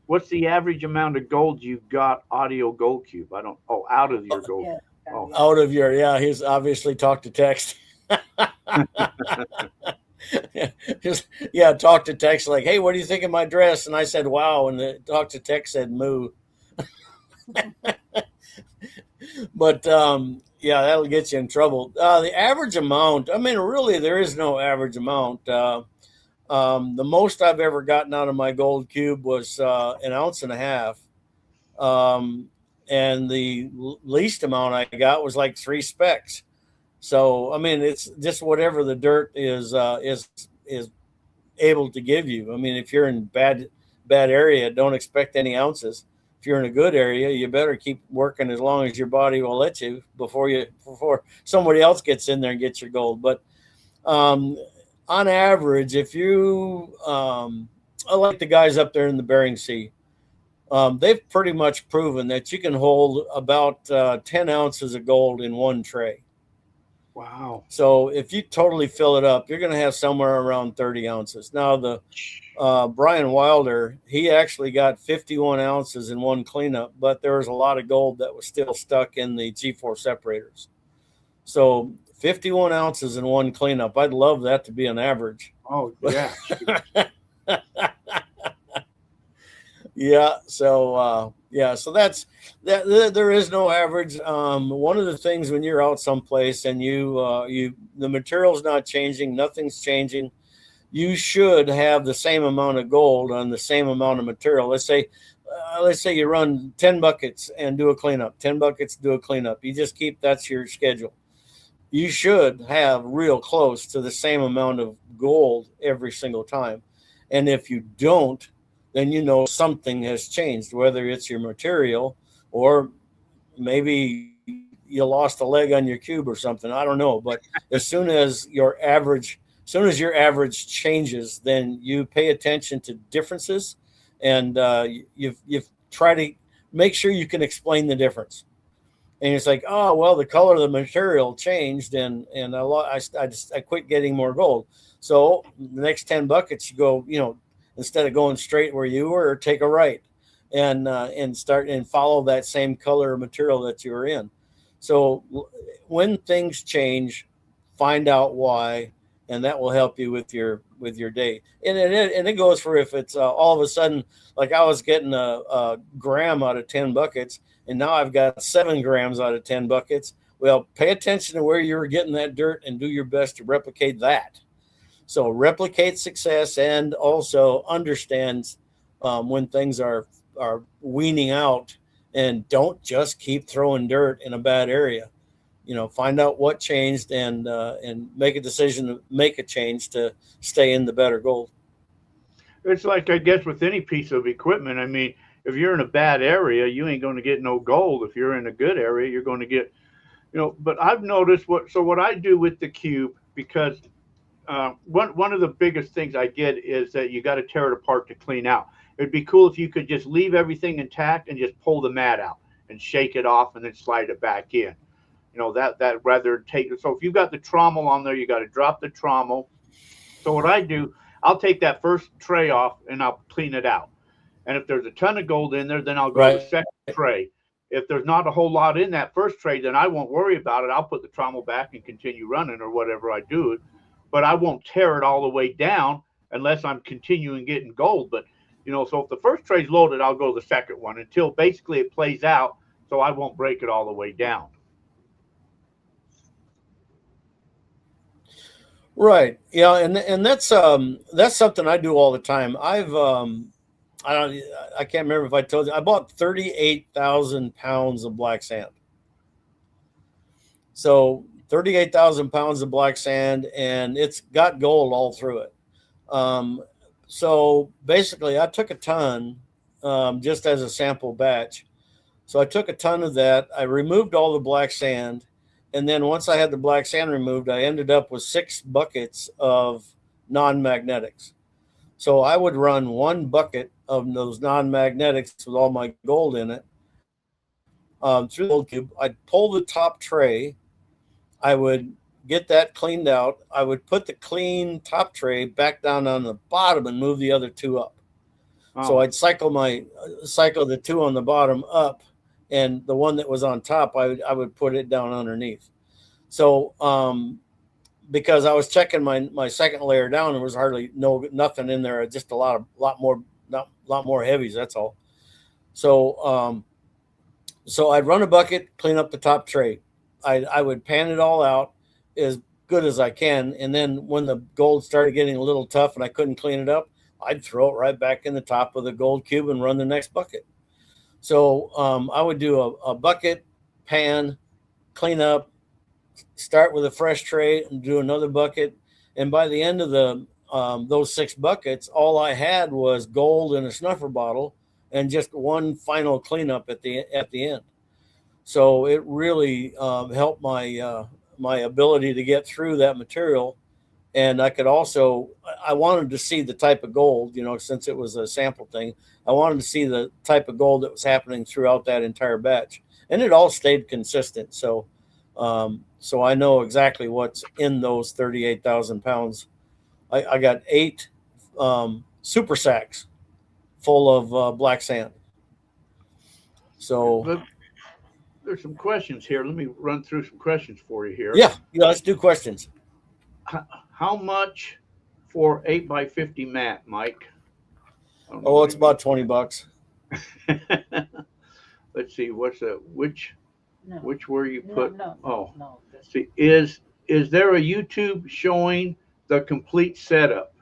"What's the average amount of gold you got? Audio gold cube? I don't. Oh, out of your gold. Yeah. Oh, out of your he's obviously talked to text. Talk to text like, hey, what do you think of my dress? And I said, wow. And the talk to text said, moo. But that'll get you in trouble. The average amount, I mean, really, there is no average amount. The most I've ever gotten out of my gold cube was an ounce and a half. And the least amount I got was like 3 specks. So, I mean, it's just whatever the dirt is able to give you. I mean, if you're in bad area, don't expect any ounces. If you're in a good area, you better keep working as long as your body will let you before somebody else gets in there and gets your gold. But on average, if you I like the guys up there in the Bering Sea, they've pretty much proven that you can hold about 10 ounces of gold in one tray. wow. So if you totally fill it up, you're going to have somewhere around 30 ounces. Now, the Brian Wilder, he actually got 51 ounces in one cleanup, but there was a lot of gold that was still stuck in the G4 separators. So 51 ounces in one cleanup. I'd love that to be an average. Oh, yeah. Yeah. So, so that's that. There is no average. One of the things when you're out someplace and the material's not changing, nothing's changing, you should have the same amount of gold on the same amount of material. Let's say you run 10 buckets and do a cleanup, 10 buckets, do a cleanup. You just that's your schedule. You should have real close to the same amount of gold every single time. And if you don't, then something has changed, whether it's your material or maybe you lost a leg on your cube or something. I don't know. But as soon as your average changes, then you pay attention to differences, and you've tried to make sure you can explain the difference. And it's like, oh, well, the color of the material changed, and I quit getting more gold. So the next 10 buckets, you go, instead of going straight where you were, take a right. and start and follow that same color material that you're in. So when things change, find out why, and that will help you with your day. And it goes for if it's all of a sudden, like I was getting a gram out of 10 buckets, and now I've got 7 grams out of 10 buckets. Well, pay attention to where you're getting that dirt and do your best to replicate that. So replicate success, and also understand when things are weaning out, and don't just keep throwing dirt in a bad area. Find out what changed, and make a decision to make a change to stay in the better gold. It's like, I guess, with any piece of equipment. I mean, if you're in a bad area, you ain't going to get no gold. If you're in a good area, you're going to get, but I've noticed what I do with the cube, because one of the biggest things I get is that you got to tear it apart to clean out. It'd be cool if you could just leave everything intact and just pull the mat out and shake it off and then slide it back in. That rather take it. So if you've got the trommel on there, you got to drop the trommel. So what I do, I'll take that first tray off and I'll clean it out. And if there's a ton of gold in there, then I'll go to the second tray. If there's not a whole lot in that first tray, then I won't worry about it. I'll put the trommel back and continue running, or whatever I do. But I won't tear it all the way down unless I'm continuing getting gold. But, so if the first tray's loaded, I'll go to the second one until basically it plays out, so I won't break it all the way down. Right. Yeah, and that's something I do all the time. I can't remember if I told you, I bought 38,000 pounds of black sand. So 38,000 pounds of black sand, and it's got gold all through it. So basically I took a ton, just as a sample batch. So I took a ton of that. I removed all the black sand. And then once I had the black sand removed, I ended up with 6 buckets of non-magnetics. So I would run 1 bucket of those non-magnetics with all my gold in it through the gold cube. I'd pull the top tray. I would get that cleaned out. I would put the clean top tray back down on the bottom and move the other 2 up. Oh. So I'd cycle the 2 on the bottom up, and the one that was on top, I would put it down underneath. So because I was checking my second layer down, there was hardly nothing in there, just a lot more heavies. That's all. So so I'd run a bucket, clean up the top tray. I would pan it all out as good as I can, and then when the gold started getting a little tough and I couldn't clean it up, I'd throw it right back in the top of the gold cube and run the next bucket. So I would do a bucket, pan, clean up, start with a fresh tray and do another bucket. And by the end of those 6 buckets, all I had was gold in a snuffer bottle and just one final cleanup at the end. So it really helped my ability to get through that material. And I wanted to see the type of gold, since it was a sample thing. I wanted to see the type of gold that was happening throughout that entire batch, and it all stayed consistent. So, so I know exactly what's in those 38,000 pounds. I got 8 super sacks full of black sand. So there's some questions here. Let me run through some questions for you here. Yeah, let's do questions. How much for 8x50 mat, Mike? Oh, it's about $20. Let's see. What's that? Which where you put? No. See, is there a YouTube showing the complete setup?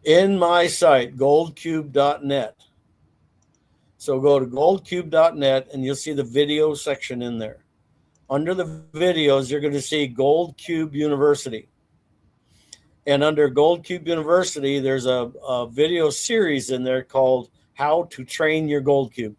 In my site, goldcube.net. So go to goldcube.net and you'll see the video section in there. Under the videos, you're going to see Gold Cube University. And under Gold Cube University, there's a video series in there called How to Train Your Gold Cube.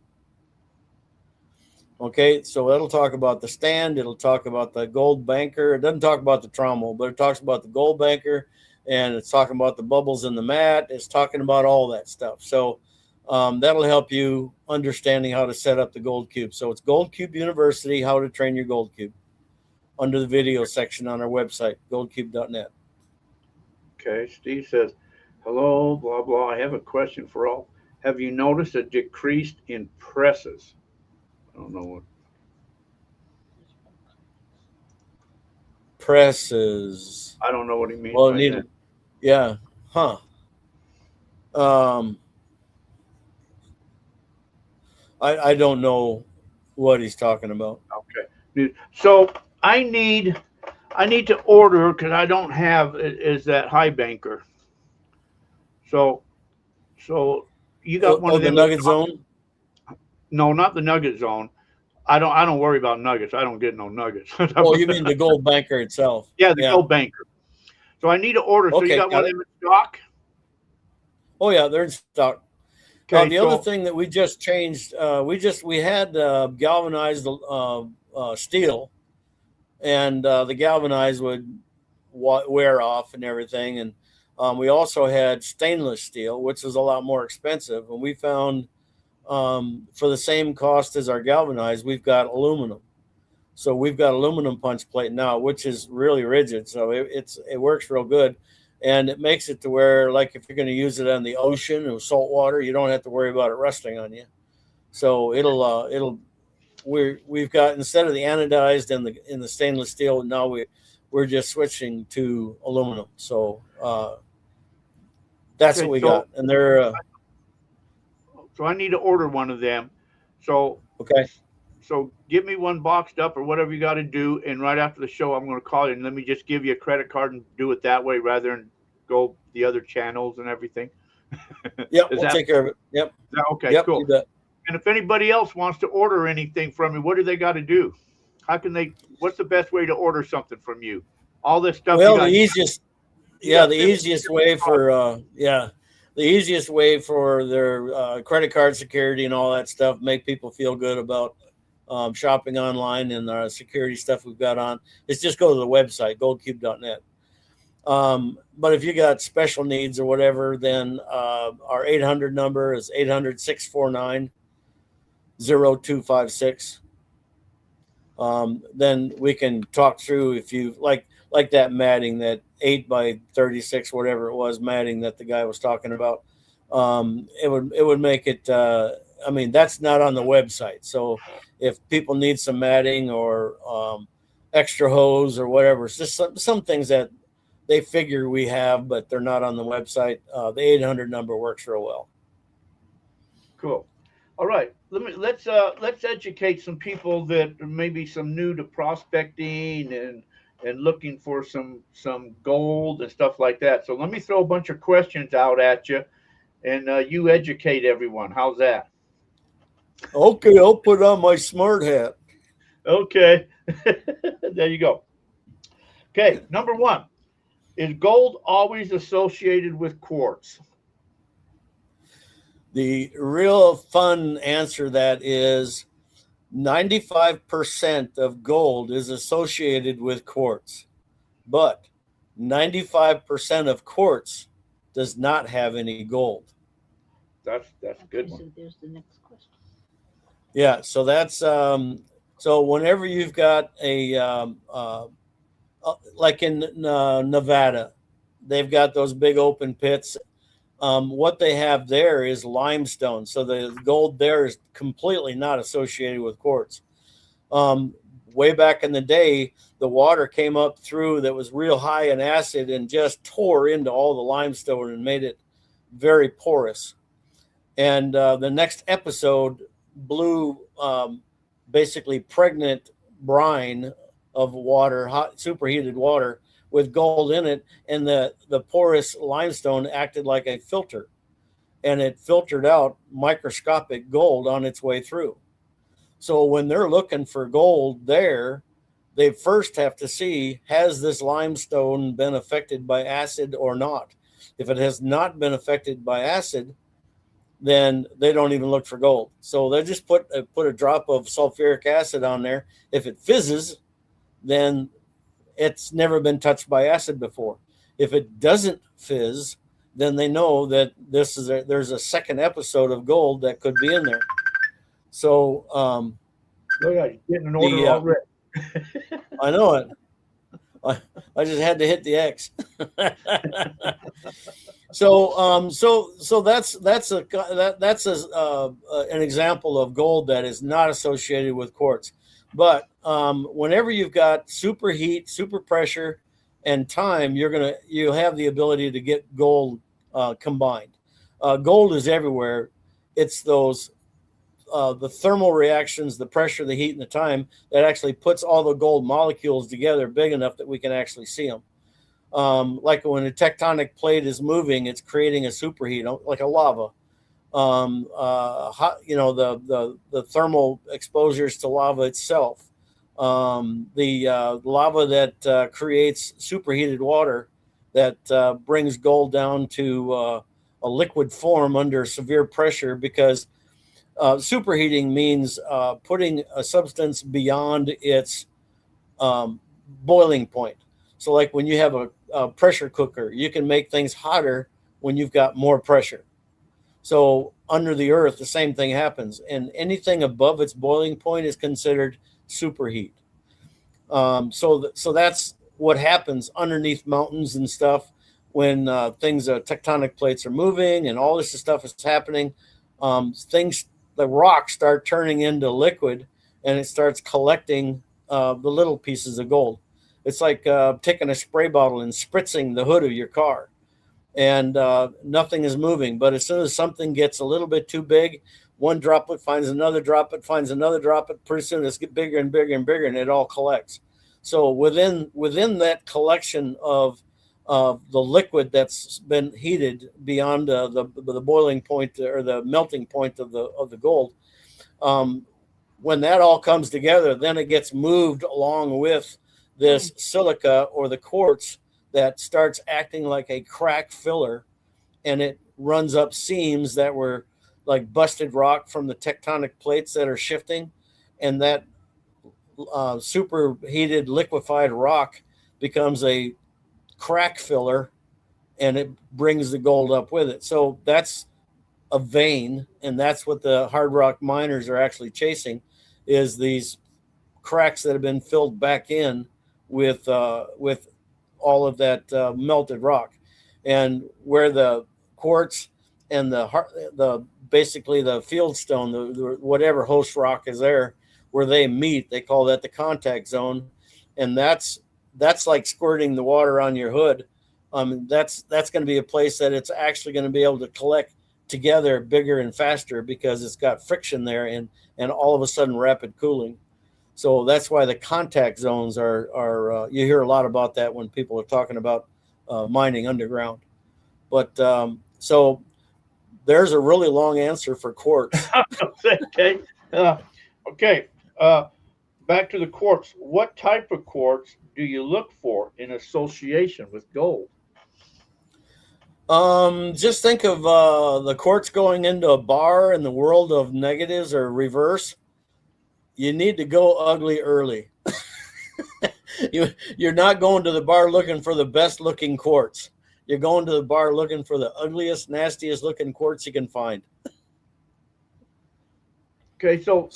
Okay, so that'll talk about the stand. It'll talk about the gold banker. It doesn't talk about the trommel, but it talks about the gold banker, and it's talking about the bubbles in the mat. It's talking about all that stuff. So that'll help you understanding how to set up the gold cube. So it's Gold Cube University, How to Train Your Gold Cube, under the video section on our website, goldcube.net. Okay, Steve says, Hello, blah, blah. I have a question for all. Have you noticed a decrease in presses? I don't know what. Presses. I don't know what he means Well, by that. yeah, huh? Um, I don't know what he's talking about. Okay. So I need to order because I don't have is that high banker. So so you got one Oh, of the them? Nugget Zone. No, not the Nugget Zone. I don't worry about nuggets. I don't get no nuggets. Oh, you mean the Gold Banker itself? Yeah, the Yeah. gold banker. So I need to order. So you Okay, got one got of it. them in stock? Oh yeah, they're in stock. Okay, The other so thing that we just changed, we had galvanized steel, and the galvanized would wear off and everything, and we also had stainless steel, which is a lot more expensive. And we found for the same cost as our galvanized, we've got aluminum. So we've got aluminum punch plate now, which is really rigid. So it works real good, and it makes it to where, like, if you're going to use it on the ocean or salt water, you don't have to worry about it rusting on you. So we've got, instead of the anodized and the stainless steel, now we're just switching to aluminum. So that's what okay, we got, and they're so I need to order one of them. So okay. so give me one boxed up or whatever you got to do, and right after the show, I'm going to call you and let me just give you a credit card and do it that way rather than go the other channels and everything. Yep, Is we'll that, take care of it. Yep, is that okay? yep, Cool. you bet. And if anybody else wants to order anything from me, what do they got to do? How can they? What's the best way to order something from you? All this stuff you Well, the got. easiest You Yeah, got the 50 easiest different way products. the easiest way for their credit card security and all that stuff, make people feel good about shopping online and the security stuff we've got on, is just go to the website, goldcube.net. But if you got special needs or whatever, then our 800 number is 800-649-0256. Then we can talk through, if you like that matting, that 8 by 36, whatever it was, matting that the guy was talking about. It would make it. I mean, that's not on the website. So if people need some matting or extra hose or whatever, it's just some things that they figure we have, but they're not on the website. The 800 number works real well. Cool. All right. Let's educate some people that maybe some new to prospecting and looking for some gold and stuff like that. So let me throw a bunch of questions out at you, and you educate everyone. How's that? Okay, I'll put on my smart hat. Okay. There you go. Okay. Number one, is gold always associated with quartz? The real fun answer to that is 95% of gold is associated with quartz, but 95% of quartz does not have any gold. That's a Okay, good one. so there's the next question. Yeah, so that's so whenever you've got like in Nevada, they've got those big open pits. What they have there is limestone, so the gold there is completely not associated with quartz. Way back in the day, the water came up through that was real high in acid and just tore into all the limestone and made it very porous. And the next episode blew basically pregnant brine of water, hot superheated water with gold in it, and the porous limestone acted like a filter, and it filtered out microscopic gold on its way through. So when they're looking for gold there, they first have to see, has this limestone been affected by acid or not? If it has not been affected by acid, then they don't even look for gold. So they just put a drop of sulfuric acid on there. If it fizzes, then it's never been touched by acid before. If it doesn't fizz, then they know that there's a second episode of gold that could be in there. So Look at you getting an order the already. I know it. I just had to hit the X. So that's an example of gold that is not associated with quartz. But whenever you've got superheat, super pressure, and time, you have the ability to get gold combined. Gold is everywhere. It's those the thermal reactions, the pressure, the heat, and the time that actually puts all the gold molecules together big enough that we can actually see them. Like when a tectonic plate is moving, it's creating a superheat, like a lava. The thermal exposures to lava itself. The lava that creates superheated water that brings gold down to a liquid form under severe pressure, because superheating means putting a substance beyond its boiling point. So, like when you have a pressure cooker, you can make things hotter when you've got more pressure. So, under the earth, the same thing happens, and anything above its boiling point is considered superheat. So that's what happens underneath mountains and stuff when tectonic plates are moving and all this stuff is happening. The rocks start turning into liquid, and it starts collecting the little pieces of gold. It's like taking a spray bottle and spritzing the hood of your car, and nothing is moving. But as soon as something gets a little bit too big, one droplet finds another droplet, finds another droplet. Pretty soon it's get bigger and bigger and bigger, and it all collects. So within that collection of the liquid that's been heated beyond the boiling point or the melting point of the gold, when that all comes together, then it gets moved along with this silica or the quartz that starts acting like a crack filler, and it runs up seams that were like busted rock from the tectonic plates that are shifting, and that superheated liquefied rock becomes a crack filler, and it brings the gold up with it. So that's a vein, and that's what the hard rock miners are actually chasing, is these cracks that have been filled back in with all of that melted rock. And where the quartz and the basically the fieldstone, the whatever host rock is there, where they meet, they call that the contact zone, and that's like squirting the water on your hood. That's going to be a place that it's actually going to be able to collect together bigger and faster, because it's got friction there and all of a sudden rapid cooling. So that's why the contact zones are you hear a lot about that when people are talking about mining underground. But so there's a really long answer for quartz. Okay. Okay. Back to the quartz. What type of quartz do you look for in association with gold? Just think of the quartz going into a bar in the world of negatives or reverse. You need to go ugly early. You're not going to the bar looking for the best looking quartz. You're going to the bar looking for the ugliest, nastiest looking quartz you can find. Okay, so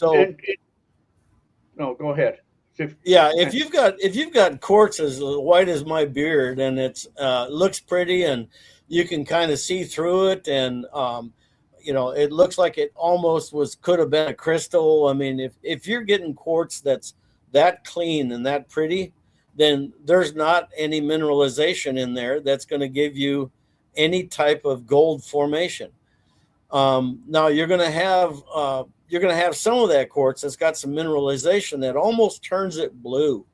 no, go ahead. If you've got quartz as white as my beard, and it's looks pretty, and you can kind of see through it, and it looks like it almost could have been a crystal. I mean, if you're getting quartz that's that clean and that pretty, then there's not any mineralization in there that's going to give you any type of gold formation. Now you're going to have some of that quartz that's got some mineralization that almost turns it blue,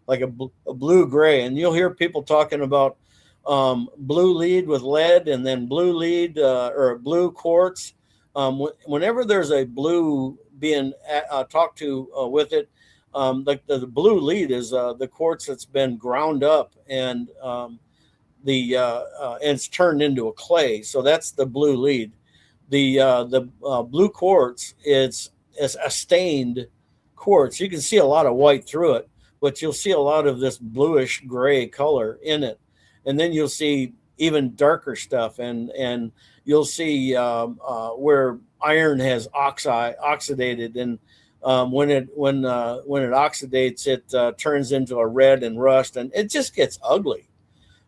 like a blue gray. And you'll hear people talking about blue lead with lead, and then blue lead or blue quartz. Whenever there's a blue being talked to with it, like the blue lead is the quartz that's been ground up, and and it's turned into a clay. So that's the blue lead. The blue quartz is a stained quartz. You can see a lot of white through it, but you'll see a lot of this bluish gray color in it. And then you'll see even darker stuff, and you'll see where iron has oxidated, and when it oxidates, it turns into a red and rust, and it just gets ugly.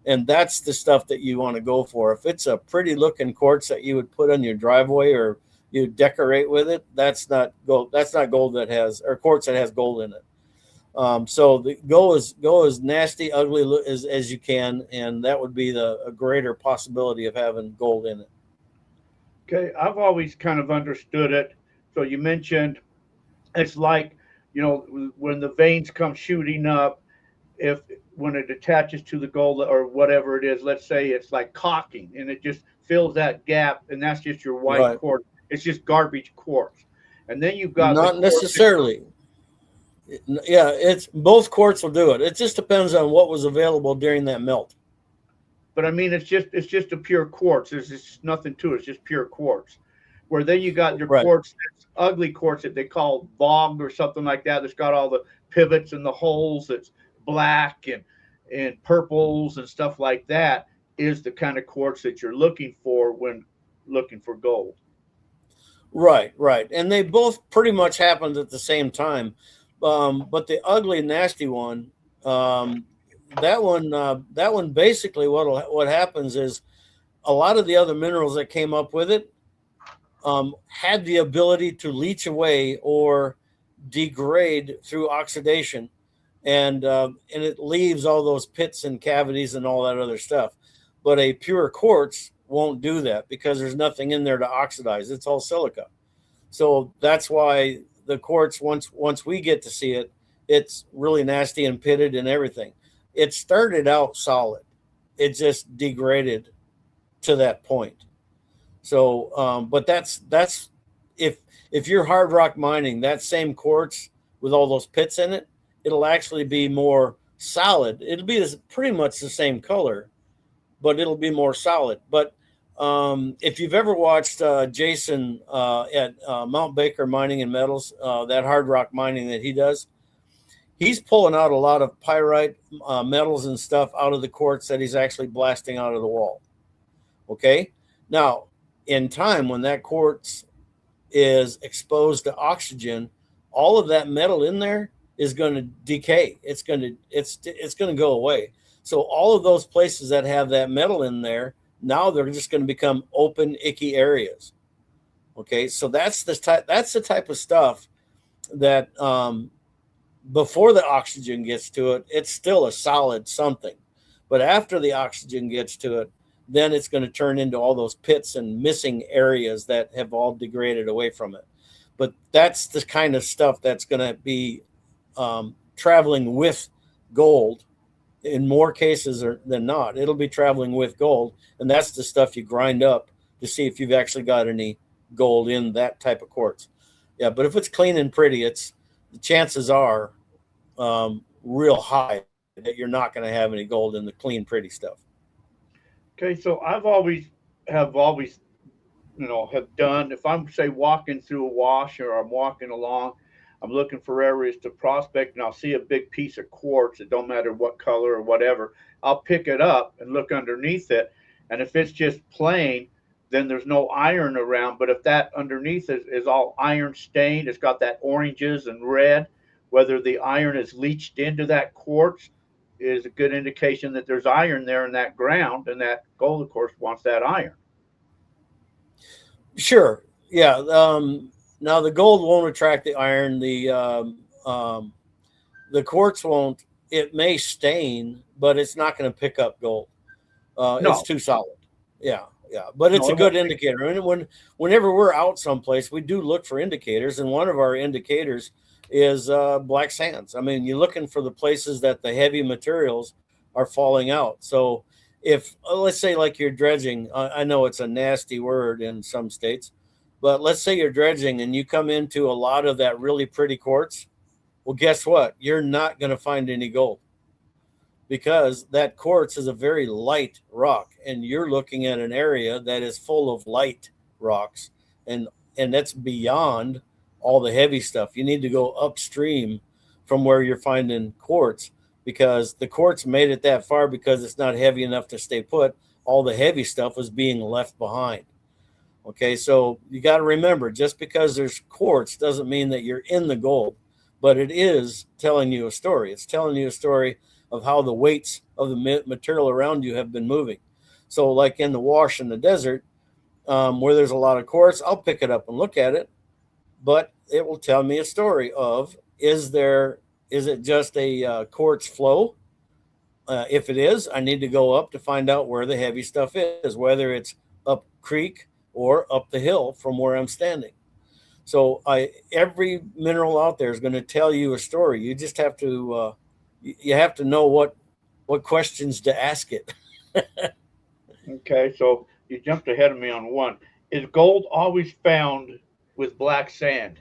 And that's the stuff that you want to go for. If it's a pretty looking quartz that you would put on your driveway or you decorate with it, that's not gold. That's not gold that has, or quartz that has gold in it. So the go as nasty, ugly as you can, and that would be a greater possibility of having gold in it. Okay, I've always kind of understood it. So you mentioned it's like, when the veins come shooting up, if when it attaches to the gold or whatever it is, let's say it's like caulking and it just fills that gap, and that's just your white Right. quartz. It's just garbage quartz. And then you've got the Not quartz. necessarily. Yeah, it's both quartz will do it. It just depends on what was available during that melt. But I mean, it's just a pure quartz. There's just nothing to it. It's just pure quartz. Where then you got your Right. quartz, that's ugly quartz that they call bog or something like that. That's got all the pivots and the holes. That's black and purples and stuff like that. Is the kind of quartz that you're looking for when looking for gold. Right, right. And they both pretty much happened at the same time. But the ugly, nasty one, that one basically what happens is a lot of the other minerals that came up with it had the ability to leach away or degrade through oxidation, and it leaves all those pits and cavities and all that other stuff. But a pure quartz won't do that because there's nothing in there to oxidize. It's all silica. So that's why the quartz, once we get to see it, it's really nasty and pitted and everything. It started out solid. It just degraded to that point. So, but that's if you're hard rock mining, that same quartz with all those pits in it, it'll actually be more solid. It'll be pretty much the same color, but it'll be more solid. But if you've ever watched Jason at Mount Baker Mining and Metals, that hard rock mining that he does, he's pulling out a lot of pyrite metals and stuff out of the quartz that he's actually blasting out of the wall. Okay. Now, in time, when that quartz is exposed to oxygen, all of that metal in there is going to decay. It's going to go away. So all of those places that have that metal in there, now they're just going to become open, icky areas. Okay, so that's the type of stuff that before the oxygen gets to it, it's still a solid something. But after the oxygen gets to it, then it's going to turn into all those pits and missing areas that have all degraded away from it. But that's the kind of stuff that's going to be traveling with gold in more cases than not. It'll be traveling with gold, and that's the stuff you grind up to see if you've actually got any gold in that type of quartz. Yeah, but if it's clean and pretty, the chances are real high that you're not going to have any gold in the clean, pretty stuff. Okay, so I've always have done, if I'm say walking through a wash or I'm walking along, I'm looking for areas to prospect, and I'll see a big piece of quartz. It don't matter what color or whatever. I'll pick it up and look underneath it, and if it's just plain, then there's no iron around. But if that underneath is all iron stained, it's got that oranges and red, whether the iron is leached into that quartz is a good indication that there's iron there in that ground, and that gold, of course, wants that iron. Sure. Yeah. Now the gold won't attract the iron. The quartz won't. It may stain, but it's not going to pick up gold. No. It's too solid. Yeah. Yeah. But it's a good indicator. And whenever we're out someplace, we do look for indicators. And one of our indicators is black sands. I mean, you're looking for the places that the heavy materials are falling out. So if let's say like you're dredging, I know it's a nasty word in some states, but let's say you're dredging and you come into a lot of that really pretty quartz. Well, guess what? You're not going to find any gold because that quartz is a very light rock, and you're looking at an area that is full of light rocks, and that's beyond all the heavy stuff. You need to go upstream from where you're finding quartz, because the quartz made it that far because it's not heavy enough to stay put. All the heavy stuff was being left behind. Okay, so you got to remember, just because there's quartz doesn't mean that you're in the gold, but it is telling you a story. It's telling you a story of how the weights of the material around you have been moving. So, like in the wash in the desert, where there's a lot of quartz, I'll pick it up and look at it, but it will tell me a story of is it just a quartz flow? If it is, I need to go up to find out where the heavy stuff is, whether it's up creek or up the hill from where I'm standing. So every mineral out there is going to tell you a story. You just have to you have to know what questions to ask it. Okay, so you jumped ahead of me on one. Is gold always found with black sand?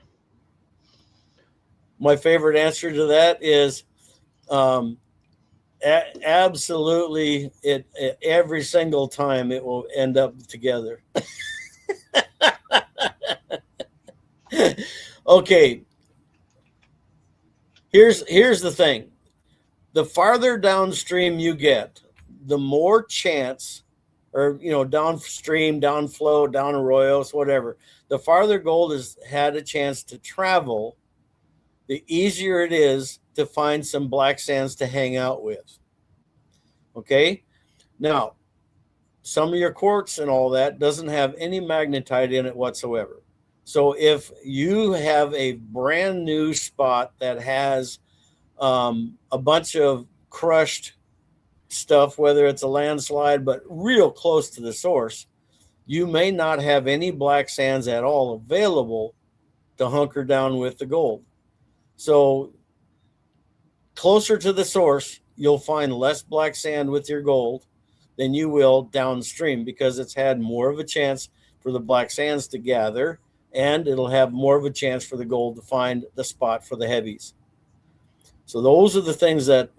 My favorite answer to that is um, absolutely. Every single time it will end up together. Okay, here's the thing. The farther downstream you get, the more chance, or downstream, downflow, down arroyos, whatever, the farther gold has had a chance to travel, the easier it is to find some black sands to hang out with. Okay, now some of your quartz and all that doesn't have any magnetite in it whatsoever. So if you have a brand new spot that has a bunch of crushed stuff, whether it's a landslide, but real close to the source, you may not have any black sands at all available to hunker down with the gold. So closer to the source, you'll find less black sand with your gold than you will downstream, because it's had more of a chance for the black sands to gather, and it'll have more of a chance for the gold to find the spot for the heavies. So those are the things that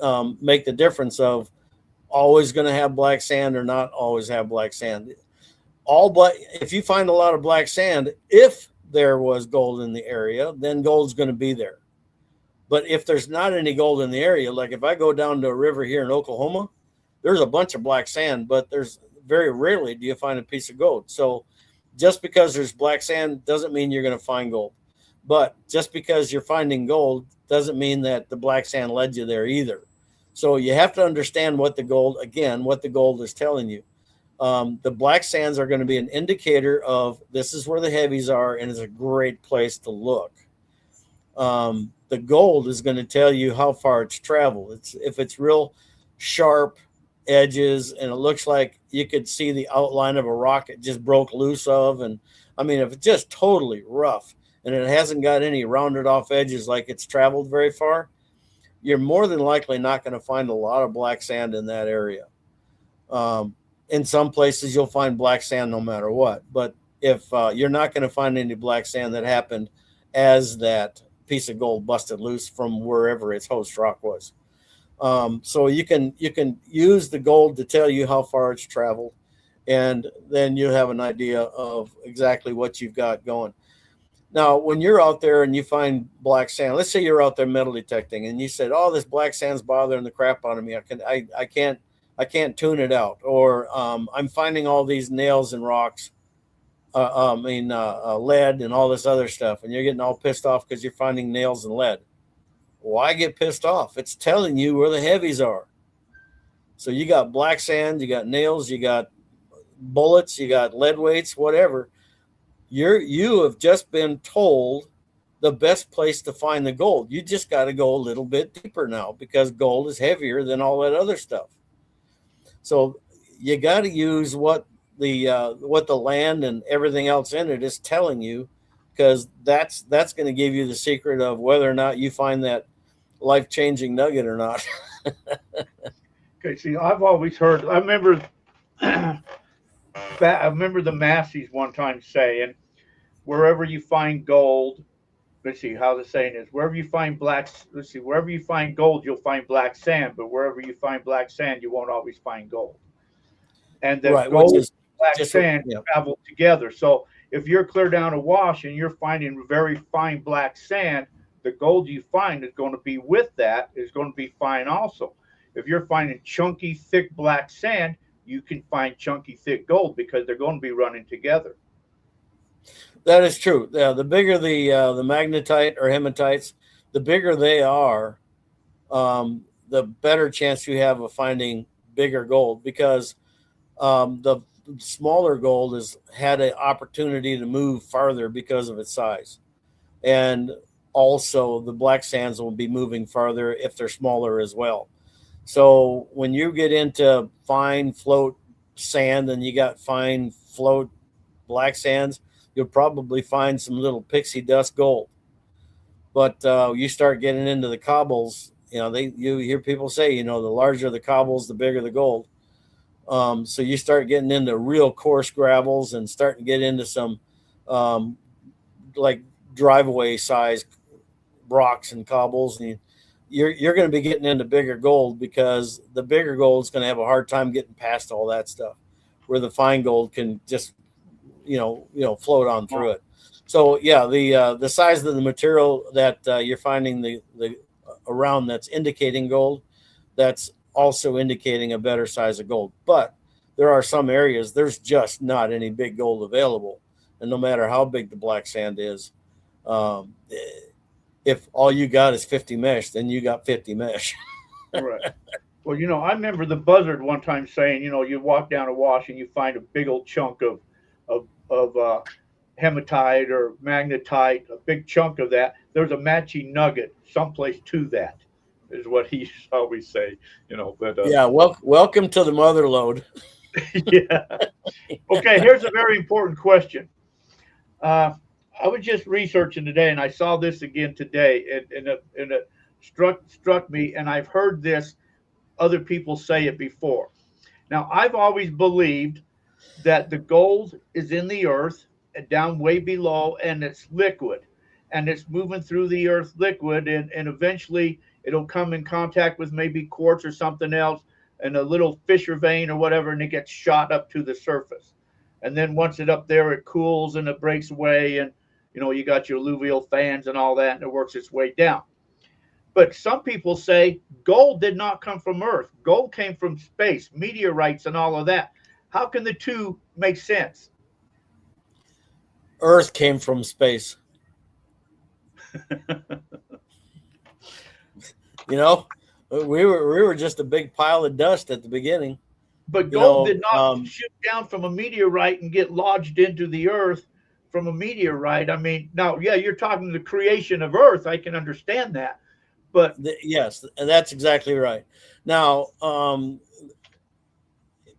make the difference of always going to have black sand or not always have black sand. If you find a lot of black sand, if there was gold in the area, then gold's going to be there. But if there's not any gold in the area, like if I go down to a river here in Oklahoma, there's a bunch of black sand, but there's very rarely do you find a piece of gold. So just because there's black sand doesn't mean you're going to find gold. But just because you're finding gold doesn't mean that the black sand led you there either. So you have to understand what the gold is telling you. The black sands are going to be an indicator of this is where the heavies are, and it's a great place to look. The gold is going to tell you how far it's traveled. If it's real sharp edges and it looks like you could see the outline of a rock it just broke loose of, and I mean, if it's just totally rough and it hasn't got any rounded off edges like it's traveled very far, you're more than likely not going to find a lot of black sand in that area. In some places you'll find black sand no matter what, but if you're not going to find any black sand that happened as that piece of gold busted loose from wherever its host rock was. So you can use the gold to tell you how far it's traveled, and then you have an idea of exactly what you've got going. Now, when you're out there and you find black sand, let's say you're out there metal detecting and you said, "Oh, this black sand's bothering the crap out of me. I can't tune it out," or I'm finding all these nails and rocks. Lead and all this other stuff, and you're getting all pissed off because you're finding nails and lead. Why get pissed off? It's telling you where the heavies are. So you got black sand, you got nails, you got bullets, you got lead weights, whatever. You have just been told the best place to find the gold. You just got to go a little bit deeper now, because gold is heavier than all that other stuff. So you got to use what the land and everything else in it is telling you, because that's going to give you the secret of whether or not you find that life-changing nugget or not. Okay, see, I've always heard. I remember the Massies one time saying, "Wherever you find gold." Let's see how the saying is. Wherever you find gold, you'll find black sand. But wherever you find black sand, you won't always find gold. And the Right, gold which and is black just sand yeah. travel together. So if you're clear down a wash and you're finding very fine black sand, the gold you find is going to be with that is going to be fine also. If you're finding chunky, thick black sand, you can find chunky, thick gold, because they're going to be running together. That is true. Yeah, the bigger the magnetite or hematites, the bigger they are, the better chance you have of finding bigger gold, because the smaller gold has had an opportunity to move farther because of its size. And also the black sands will be moving farther if they're smaller as well. So when you get into fine float sand and you got fine float black sands, you'll probably find some little pixie dust gold. But you start getting into the cobbles, you hear people say, the larger the cobbles, the bigger the gold. So you start getting into real coarse gravels and starting to get into some um, like driveway size rocks and cobbles, and you're going to be getting into bigger gold, because the bigger gold is going to have a hard time getting past all that stuff, where the fine gold can just float on through it. So yeah, the size of the material that you're finding the around, that's indicating gold, that's also indicating a better size of gold. But there are some areas there's just not any big gold available, and no matter how big the black sand is, um, if all you got is 50 mesh, then you got 50 mesh. Right. Well, I remember the buzzard one time saying, you walk down a wash and you find a big old chunk of hematite or magnetite, a big chunk of that. There's a matching nugget someplace to that, is what he always say. But Yeah, welcome to the mother lode. yeah. Okay, here's a very important question. I was just researching today, and I saw this again today, and it struck me. And I've heard this other people say it before. Now, I've always believed that the gold is in the earth, down way below, and it's liquid, and it's moving through the earth liquid, and eventually it'll come in contact with maybe quartz or something else, and a little fissure vein or whatever, and it gets shot up to the surface. And then once it up there, it cools and it breaks away, and you got your alluvial fans and all that, and it works its way down. But some people say gold did not come from Earth. Gold came from space, meteorites, and all of that. How can the two make sense? Earth came from space. We were just a big pile of dust at the beginning. But gold did not shoot down from a meteorite and get lodged into the earth from a meteorite. I mean, now, yeah, you're talking the creation of Earth. I can understand that. But yes, that's exactly right. Now,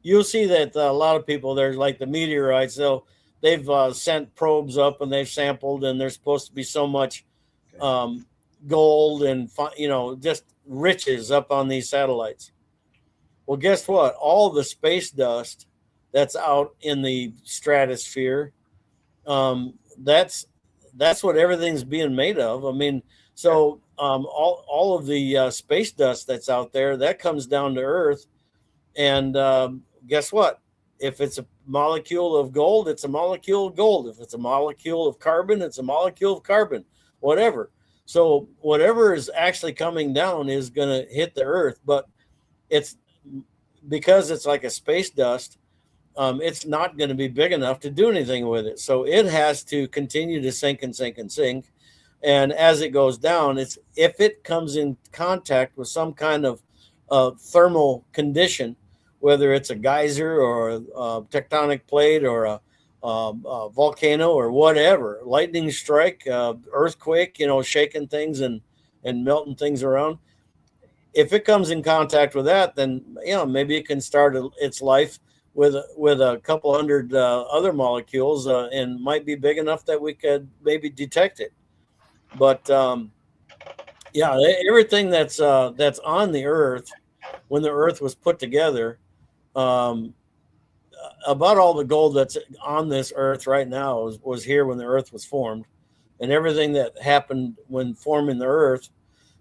you'll see that a lot of people, there's like the meteorites, they've sent probes up and they've sampled, and there's supposed to be so much gold and just riches up on these satellites. Well, guess what? All the space dust that's out in the stratosphere, that's what everything's being made of. I mean, so all of the space dust that's out there, that comes down to Earth, and guess what? If it's a molecule of gold, it's a molecule of gold. If it's a molecule of carbon, it's a molecule of carbon. Whatever. So whatever is actually coming down is going to hit the Earth, but it's because it's like a space dust. It's not going to be big enough to do anything with it. So it has to continue to sink and sink and sink. And as it goes down, if it comes in contact with some kind of thermal condition, whether it's a geyser or a tectonic plate or a volcano or whatever, lightning strike, earthquake, shaking things and melting things around. If it comes in contact with that, then maybe it can start its life with a couple hundred other molecules, and might be big enough that we could maybe detect it. But everything that's on the Earth, when the Earth was put together, about all the gold that's on this Earth right now was here when the Earth was formed, and everything that happened when forming the Earth,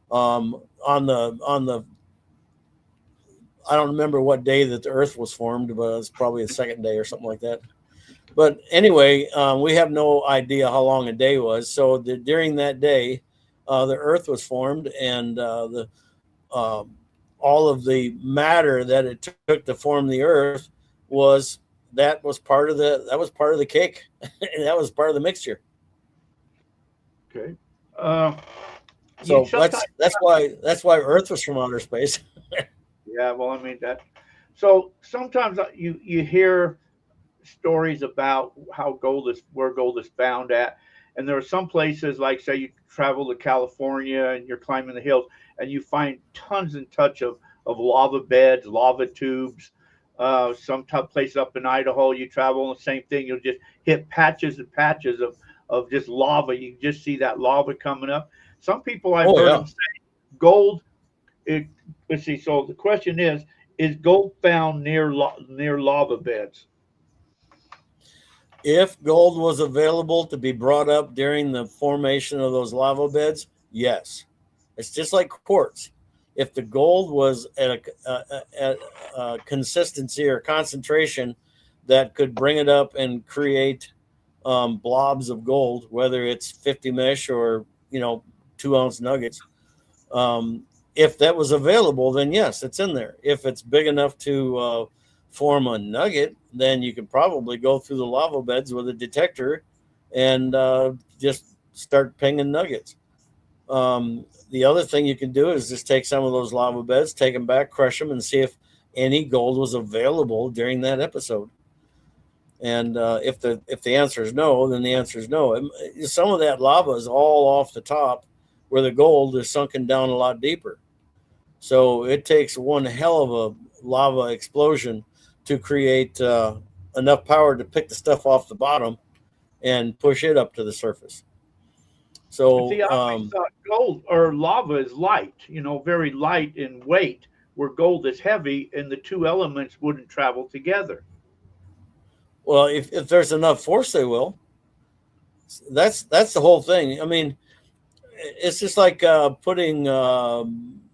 on the I don't remember what day that the Earth was formed, but it's probably the second day or something like that. But anyway, we have no idea how long a day was. So during that day, the Earth was formed, and all of the matter that it took to form the Earth was that was part of the cake. That was part of the mixture. Okay. Uh, you So sometimes, that's why Earth was from outer space. yeah. Well, I mean that. So sometimes you hear stories about how gold is where gold is found at, and there are some places like say you travel to California and you're climbing the hills and you find tons and tons of lava beds, lava tubes. Some place up in Idaho you travel and the same thing. You'll just hit patches and patches of just lava. You can just see that lava coming up. Some people I've Oh heard yeah. them say gold. It, let's see. So the question is gold found near lava beds? If gold was available to be brought up during the formation of those lava beds, yes. It's just like quartz. If the gold was at a consistency or concentration that could bring it up and create blobs of gold, whether it's 50 mesh or 2-ounce nuggets, if that was available, then yes, it's in there. If it's big enough to form a nugget, then you can probably go through the lava beds with a detector and just start pinging nuggets. The other thing you can do is just take some of those lava beds, take them back, crush them, and see if any gold was available during that episode. And if the answer is no, then the answer is no. Some of that lava is all off the top, where the gold is sunken down a lot deeper. So it takes one hell of a lava explosion to create enough power to pick the stuff off the bottom and push it up to the surface. See, I So always thought gold or lava is light, very light in weight, where gold is heavy and the two elements wouldn't travel together. well, if there's enough force, they will. That's the whole thing. I mean, it's just like putting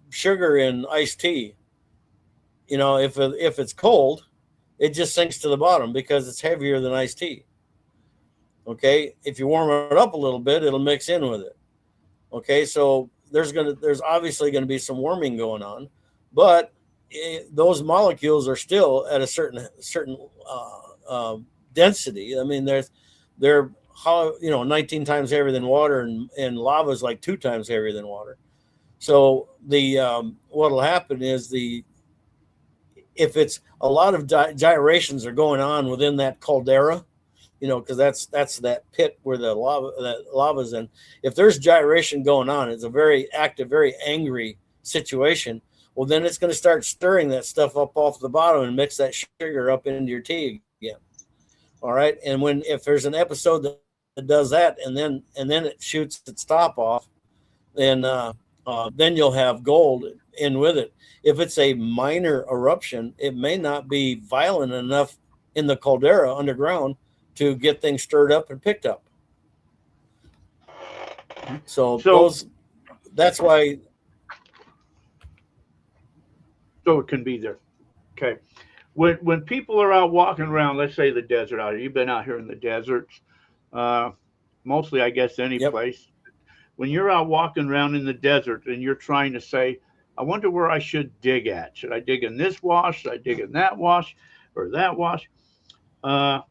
sugar in iced tea. If it's cold, it just sinks to the bottom because it's heavier than iced tea. Okay, if you warm it up a little bit, it'll mix in with it. Okay, so there's obviously going to be some warming going on, but those molecules are still at a certain density. I mean, they're 19 times heavier than water, and lava is like 2 times heavier than water. So what'll happen is if it's a lot of gyrations are going on within that caldera, because that's that pit where the lava's in. If there's gyration going on, it's a very active, very angry situation. Well, then it's going to start stirring that stuff up off the bottom and mix that sugar up into your tea again. All right, and if there's an episode that does that, and then it shoots its top off, then you'll have gold in with it. If it's a minor eruption, it may not be violent enough in the caldera underground to get things stirred up and picked up. So that's why. So it can be there. Okay. When people are out walking around, let's say the desert out here, you've been out here in the deserts, mostly, I guess, any Yep. place. When you're out walking around in the desert and you're trying to say, I wonder where I should dig at. Should I dig in this wash? Should I dig in that wash or that wash? Let's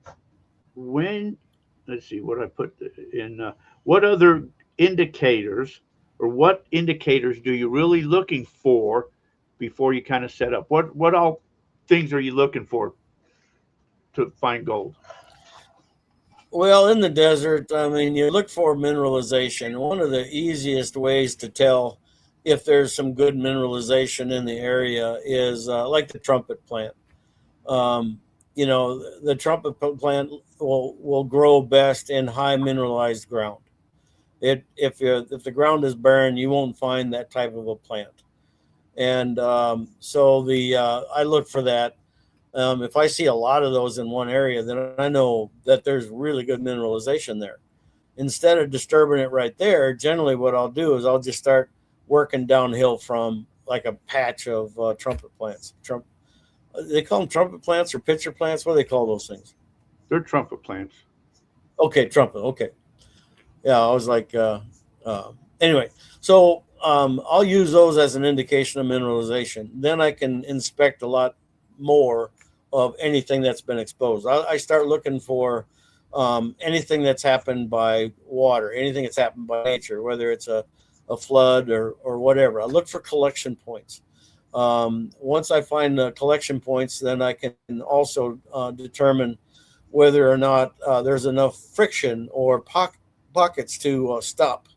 see what I put in. What other indicators or what indicators do you really looking for before you kind of set up? What all things are you looking for to find gold? Well, in the desert, I mean, you look for mineralization. One of the easiest ways to tell if there's some good mineralization in the area is like the trumpet plant. The trumpet plant will grow best in high mineralized ground. If the ground is barren, you won't find that type of a plant. And so I look for that. If I see a lot of those in one area, then I know that there's really good mineralization there. Instead of disturbing it right there, generally what I'll do is I'll just start working downhill from like a patch of trumpet plants. They call them trumpet plants or pitcher plants. What do they call those things? They're trumpet plants. Okay, trumpet. Okay. Yeah, I was like, anyway. So I'll use those as an indication of mineralization. Then I can inspect a lot more of anything that's been exposed. I start looking for anything that's happened by water, anything that's happened by nature, whether it's a flood or whatever. I look for collection points. Once I find the collection points, then I can also determine whether or not there's enough friction or pockets to stop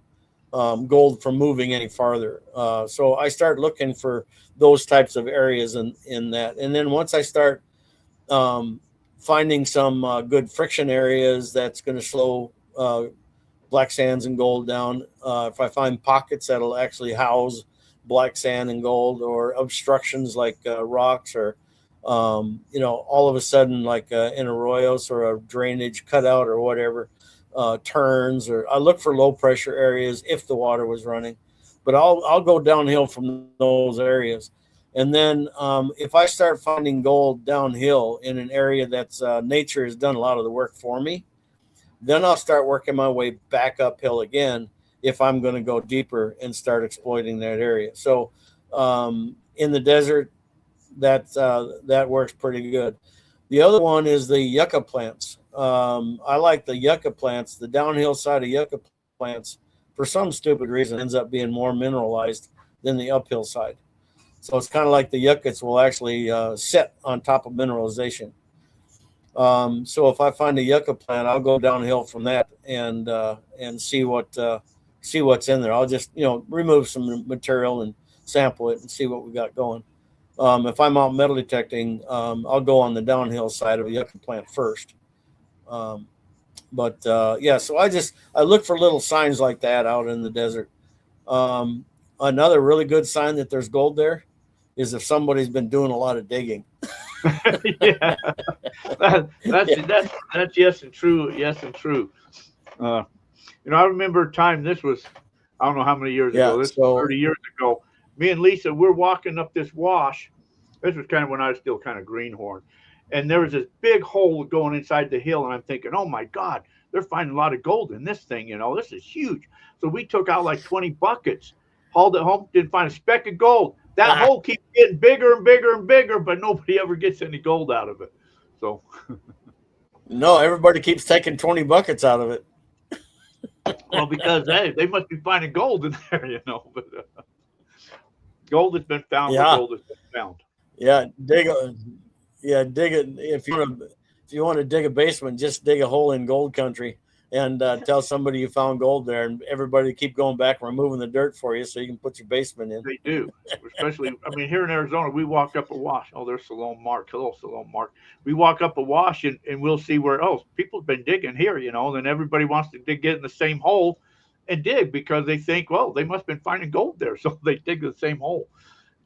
gold from moving any farther. So I start looking for those types of areas in that. And then once I start finding some good friction areas, that's going to slow black sands and gold down. If I find pockets that'll actually house black sand and gold, or obstructions like rocks, or all of a sudden like in arroyos or a drainage cutout or whatever, turns, or I look for low pressure areas if the water was running. But I'll go downhill from those areas. And then if I start finding gold downhill in an area that's nature has done a lot of the work for me, then I'll start working my way back uphill again if I'm going to go deeper and start exploiting that area. So in the desert, that works pretty good. The other one is the yucca plants. I like the yucca plants. The downhill side of yucca plants, for some stupid reason, ends up being more mineralized than the uphill side. So it's kind of like the yuccas will actually sit on top of mineralization. So if I find a yucca plant, I'll go downhill from that and see what's in there. I'll just remove some material and sample it and see what we got going. If I'm out metal detecting, I'll go on the downhill side of a yucca plant first. So I look for little signs like that out in the desert. Another really good sign that there's gold there is if somebody's been doing a lot of digging. Yeah, that's yes and true. Yes and true. I remember a time. This was, I don't know how many years ago. This was 30 years ago. Me and Lisa, we're walking up this wash. This was kind of when I was still kind of greenhorn, and there was this big hole going inside the hill, and I'm thinking, oh my God, they're finding a lot of gold in this thing. This is huge. So we took out like 20 buckets, hauled it home, didn't find a speck of gold. That hole keeps getting bigger and bigger and bigger, but nobody ever gets any gold out of it. So, no, everybody keeps taking 20 buckets out of it. Well, because they must be finding gold in there, But gold has been found. Yeah. Gold has been found. Yeah, dig it. If you want to dig a basement, just dig a hole in gold country and tell somebody you found gold there, and everybody keep going back and removing the dirt for you so you can put your basement in. They do, especially. Here in Arizona, we walk up a wash. Oh, there's Salome Mark. Hello, Salome Mark. We walk up a wash and we'll see where people have been digging here, then everybody wants to get in the same hole and dig because they think, well, they must have been finding gold there, so they dig the same hole.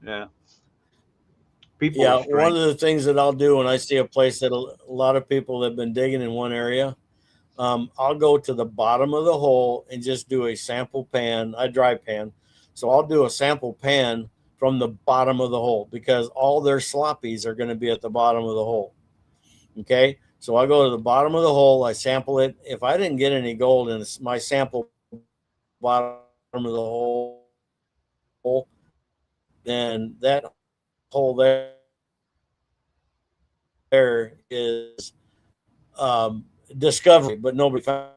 Yeah. One of the things that I'll do when I see a place that a lot of people have been digging in one area, I'll go to the bottom of the hole and just do a sample pan. I dry pan. So I'll do a sample pan from the bottom of the hole because all their sloppies are going to be at the bottom of the hole. Okay. So I go to the bottom of the hole. I sample it. If I didn't get any gold in my sample bottom of the hole, then that hole there is discovery, but nobody found.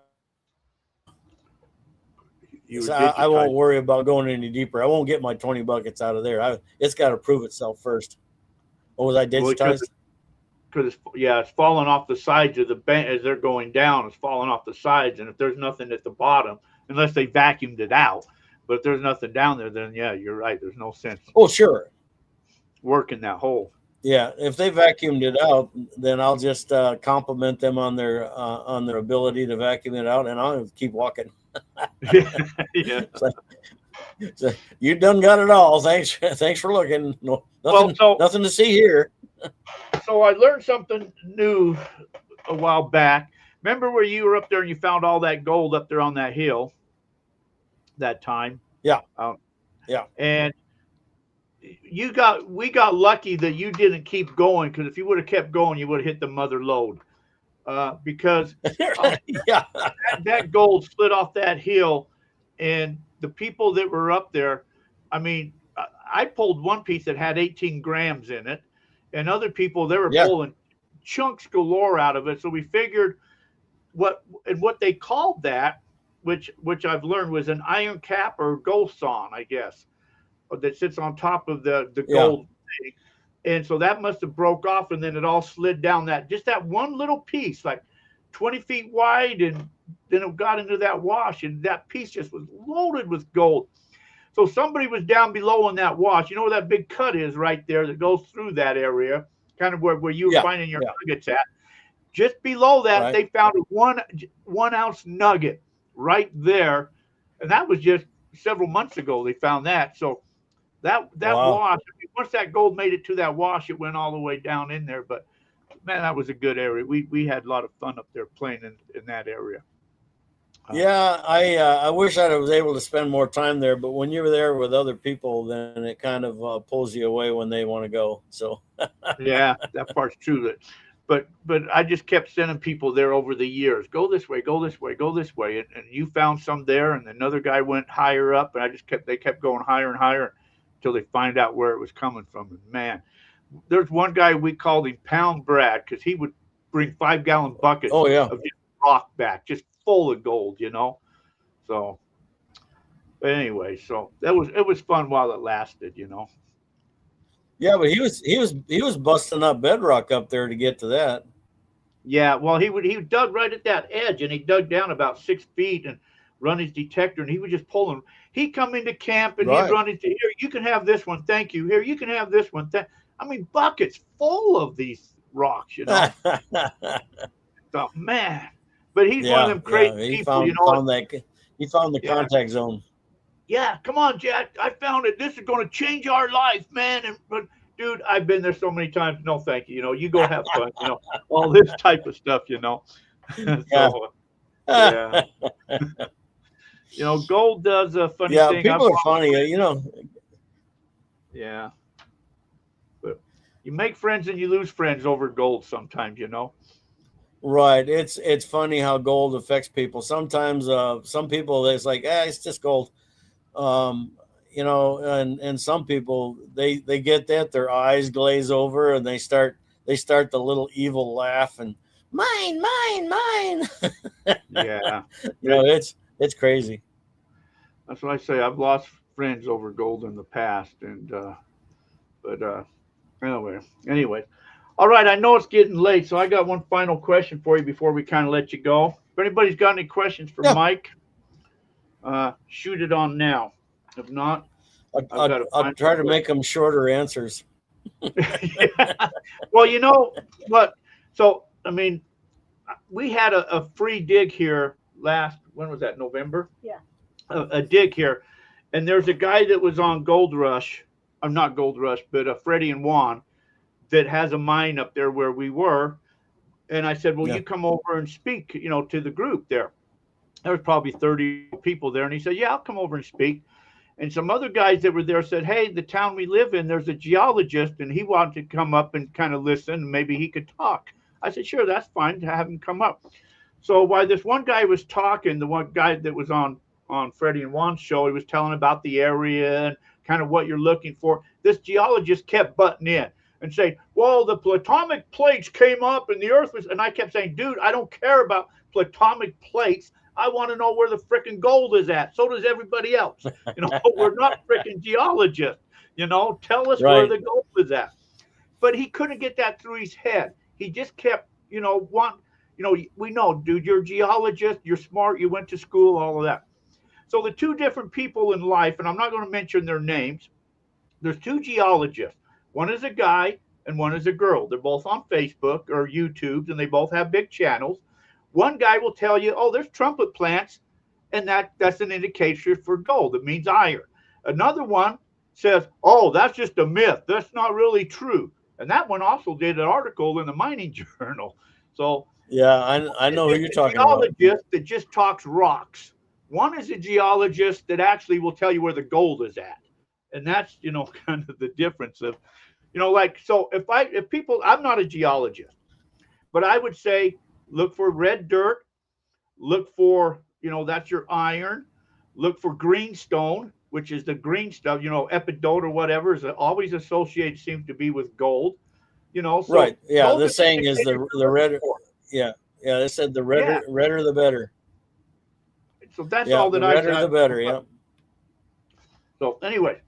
So I won't worry about going any deeper. I won't get my 20 buckets out of there. It's got to prove itself first. What was I digitized? Because it's falling off the sides of the bench as they're going down. It's falling off the sides, and if there's nothing at the bottom, unless they vacuumed it out, but if there's nothing down there, then you're right. There's no sense. Oh, sure. Working that hole. Yeah, if they vacuumed it out, then I'll just compliment them on their ability to vacuum it out, and I'll keep walking. Yeah. So you done got it all. Thanks for looking. No, nothing to see here. So I learned something new a while back. Remember where you were up there and you found all that gold up there on that hill that time? Yeah. Yeah. And we got lucky that you didn't keep going, because if you would have kept going, you would have hit the mother lode. Because that gold slid off that hill, and the people that were up there, I pulled one piece that had 18 grams in it, and other people, they were pulling chunks galore out of it. So we figured what they called that, which I've learned, was an iron cap or gold son, I guess, that sits on top of the Yeah. gold thing. And so that must have broke off, and then it all slid down that one little piece, like 20 feet wide, and then it got into that wash, and that piece just was loaded with gold. So somebody was down below in that wash. You know where that big cut is right there that goes through that area, kind of where you were Yeah. finding your Yeah. nuggets at. Just below that, Right. they found a 1 ounce nugget right there, and that was just several months ago. They found that. So that Wow. wash, I mean, once that gold made it to that wash, it went all the way down in there. But man, that was a good area. We had a lot of fun up there playing in that area. Yeah, I wish I was able to spend more time there, but when you're there with other people, then it kind of pulls you away when they want to go. So Yeah, that part's true. But I just kept sending people there over the years. Go this way, go this way, go this way, and you found some there, and another guy went higher up, and they kept going higher and higher until they find out where it was coming from. And man, there's one guy we called him Pound Brad because he would bring 5-gallon buckets oh yeah, of just rock back, just full of gold, you know. So, but anyway, so it was fun while it lasted, you know. yeah, but he was busting up bedrock up there to get to that. Yeah, well, he dug right at that edge, and he dug down about 6 feet and run his detector, and he was just pulling. He'd come into camp and Right. he'd run into, here. You can have this one, thank you. Here, you can have this one. I mean, buckets full of these rocks, you know. So man, but he's one of them crazy he people, found, you know. he found the Yeah. contact zone. Yeah, come on, Jack. I found it. This is going to change our life, man. But dude, I've been there so many times. No, thank you. You know, you go have fun. You know, all this type of stuff. You know, so yeah. You know, gold does a funny Yeah, thing. people are funny, you know. Yeah, but you make friends and you lose friends over gold sometimes. You know. Right. It's funny how gold affects people. Sometimes some people it's like, it's just gold. You know, and some people they get that, their eyes glaze over and they start the little evil laugh and mine. Yeah. You know, it's crazy. That's what I say. I've lost friends over gold in the past, and but anyway. All right, I know it's getting late, so I got one final question for you before we kind of let you go. If anybody's got any questions for Yeah. Mike, shoot it on now. If not, I'll try to make them shorter answers. yeah. Well, you know what? So, I mean, we had a free dig here when was that, November? Yeah. A dig here. And there's a guy that was on Gold Rush. I'm not Gold Rush, but Freddie and Juan that has a mine up there where we were. And I said, well, Yeah. you come over and speak, you know, to the group there. There was probably 30 people there. And he said, yeah, I'll come over and speak. And some other guys that were there said, hey, the town we live in, there's a geologist, and he wanted to come up and kind of listen, and maybe he could talk. I said, sure, that's fine to have him come up. So while this one guy was talking, the one guy that was on Freddie and Juan's show, he was telling about the area and kind of what you're looking for. This geologist kept butting in and saying, well, the platonic plates came up and the earth was, and I kept saying, dude, I don't care about platonic plates. I want to know where the freaking gold is at. So does everybody else. You know, we're not freaking geologists. You know, tell us where the gold is at. But he couldn't get that through his head. He just kept, you know, we know, dude, you're a geologist, you're smart, you went to school, all of that. So the two different people in life, and I'm not going to mention their names, there's two geologists. One is a guy and one is a girl. They're both on Facebook or YouTube, and they both have big channels. One guy will tell you, oh, there's trumpet plants, and that's an indicator for gold. It means iron. Another one says, oh, that's just a myth. That's not really true. And that one also did an article in the Mining Journal. So yeah, I know who you're talking about. A geologist that just talks rocks. One is a geologist that actually will tell you where the gold is at. And that's, you know, kind of the difference of, you know, like, so if people, I'm not a geologist, but I would say, look for red dirt, look for, you know, that's your iron, look for greenstone, which is the green stuff, you know, epidote or whatever is always associated, seems to be with gold. You know, so Right. Yeah. gold The is saying is indicated the for looking redder. for. Yeah. Yeah. They said the Yeah. redder the better. So that's Yeah. all The that I redder said. the better. Yeah. So anyway,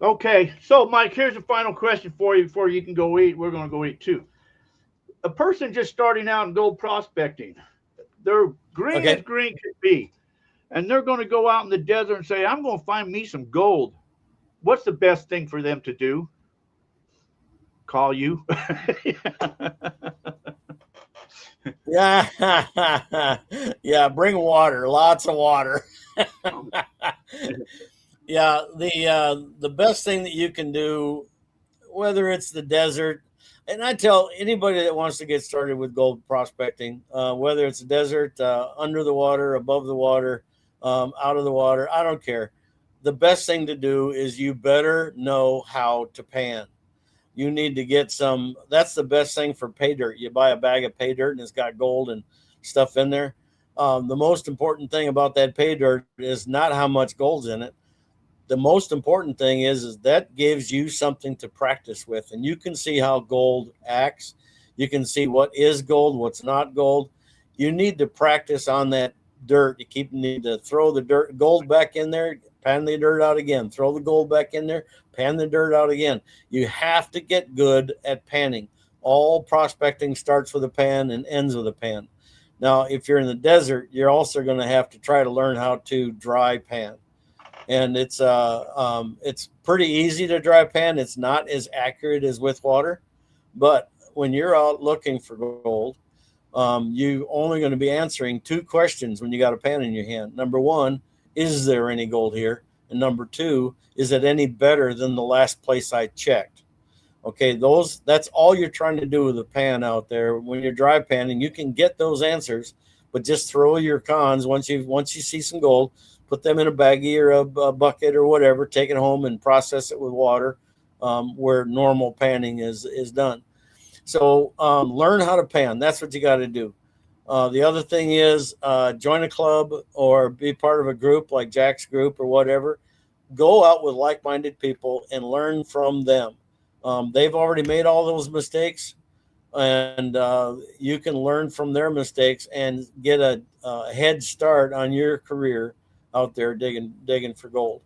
okay. So Mike, here's a final question for you before you can go eat. We're going to go eat too. A person just starting out in gold prospecting, they're green as Okay. green could be, and they're going to go out in the desert and say, "I'm going to find me some gold." What's the best thing for them to do? Call you. Yeah. Yeah. Bring water. Lots of water. Yeah. The best thing that you can do, whether it's the desert, and I tell anybody that wants to get started with gold prospecting, whether it's a desert, under the water, above the water, out of the water, I don't care. The best thing to do is you better know how to pan. You need to get some. That's the best thing for pay dirt. You buy a bag of pay dirt and it's got gold and stuff in there. The most important thing about that pay dirt is not how much gold's in it. The most important thing is that gives you something to practice with, and you can see how gold acts. You can see what is gold, what's not gold. You need to practice on that dirt. Need to throw the gold back in there, pan the dirt out again, throw the gold back in there, pan the dirt out again. You have to get good at panning. All prospecting starts with a pan and ends with a pan. Now, if you're in the desert, you're also going to have to try to learn how to dry pan, and it's pretty easy to dry pan. It's not as accurate as with water, but when you're out looking for gold, you only going to be answering two questions when you got a pan in your hand. Number one, is there any gold here? And number two, is it any better than the last place I checked? Okay, that's all you're trying to do with a pan out there. When you're dry panning, you can get those answers, but just throw your cons once you see some gold, put them in a baggie or a bucket or whatever, take it home and process it with water, where normal panning is done. So learn how to pan. That's what you got to do. The other thing is join a club or be part of a group like Jack's group or whatever. Go out with like-minded people and learn from them. They've already made all those mistakes, and you can learn from their mistakes and get a head start on your career out there digging for gold.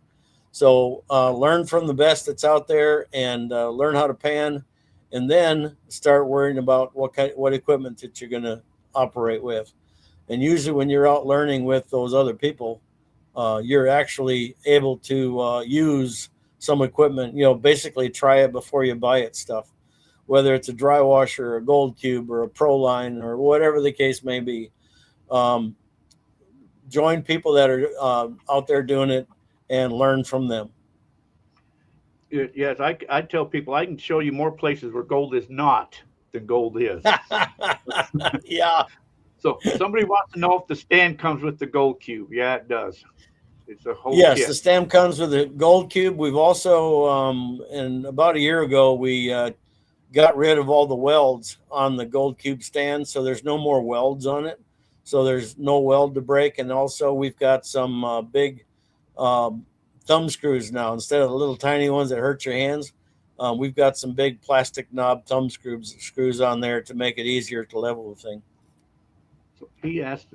So learn from the best that's out there and learn how to pan, and then start worrying about what equipment that you're going to operate with. And usually when you're out learning with those other people, you're actually able to use some equipment, basically try it before you buy it stuff, whether it's a dry washer or a gold cube or a pro line or whatever the case may be. Join people that are out there doing it and learn from them. Yes, I tell people I can show you more places where gold is not than gold is. Yeah. So somebody wants to know if the stand comes with the gold cube. Yeah, it does. It's a whole Yes, kit. the stem comes with a gold cube. We've also, in about a year ago, we got rid of all the welds on the gold cube stand, so there's no more welds on it. So there's no weld to break, and also we've got some big thumb screws now instead of the little tiny ones that hurt your hands. We've got some big plastic knob thumb screws on there to make it easier to level the thing. So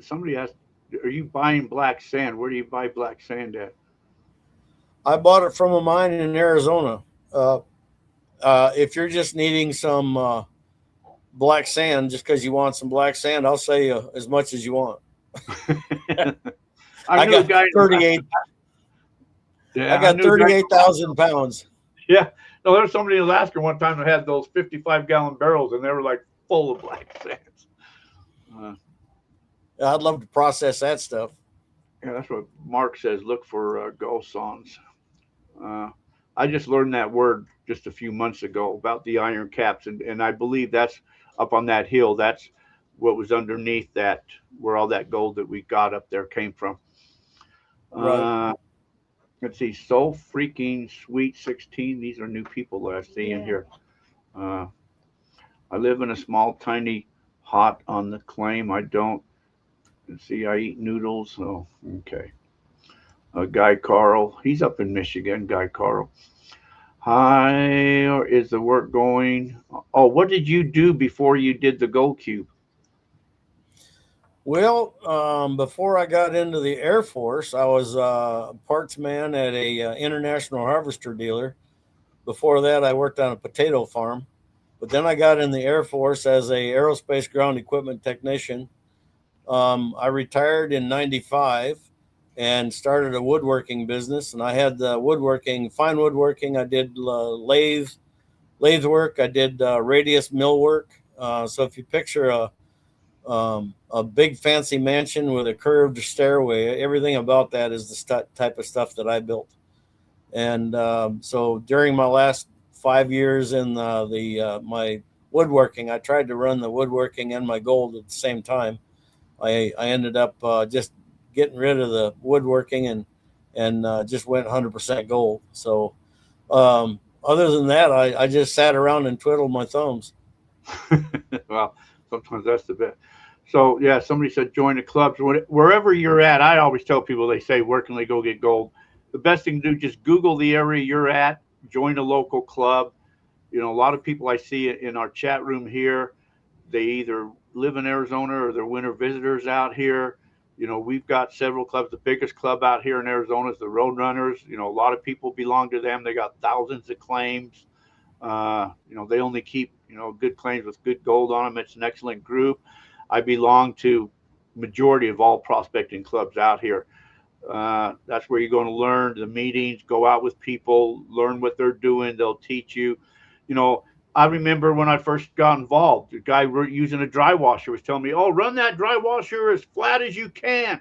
somebody asked, are you buying black sand? Where do you buy black sand at? I bought it from a mine in Arizona. If you're just needing some black sand, just because you want some black sand, I'll sell you as much as you want. I knew a got guy 38. Yeah, I got 38,000 pounds. Yeah. No, there was somebody in Alaska one time that had those 55-gallon barrels, and they were like full of black sands. I'd love to process that stuff. Yeah, that's what Mark says. Look for gosons. I just learned that word just a few months ago about the iron caps, and I believe that's up on that hill. That's what was underneath that, where all that gold that we got up there came from. Right. Let's see, So Freaking Sweet 16. These are new people that I see in here. I live in a small, tiny hut on the claim. I don't. Let's see, I eat noodles. Oh, okay. Guy Carl. He's up in Michigan, Guy Carl. How is the work going? Oh, what did you do before you did the Gold Cube? Well, before I got into the Air Force, I was a parts man at a international harvester dealer. Before that, I worked on a potato farm. But then I got in the Air Force as a aerospace ground equipment technician. I retired in '95 and started a woodworking business. And I had the woodworking, fine woodworking. I did lathe work. I did radius mill work. So if you picture a big fancy mansion with a curved stairway, everything about that is the type of stuff that I built. And so during my last 5 years in my woodworking, I tried to run the woodworking and my gold at the same time. I ended up just getting rid of the woodworking and just went 100% gold. So other than that, I just sat around and twiddled my thumbs. Well, sometimes that's the best. So yeah, somebody said join the clubs. Wherever you're at, I always tell people, they say, where can they go get gold? The best thing to do, just Google the area you're at, join a local club. You know, a lot of people I see in our chat room here, they either live in Arizona or they're winter visitors out here. You know, we've got several clubs. The biggest club out here in Arizona is the Roadrunners. You know, a lot of people belong to them. They got thousands of claims. You know, they only keep, you know, good claims with good gold on them. It's an excellent group. I belong to majority of all prospecting clubs out here. That's where you're going to learn the meetings, go out with people, learn what they're doing. They'll teach you. You know, I remember when I first got involved, the guy using a dry washer was telling me, oh, run that dry washer as flat as you can.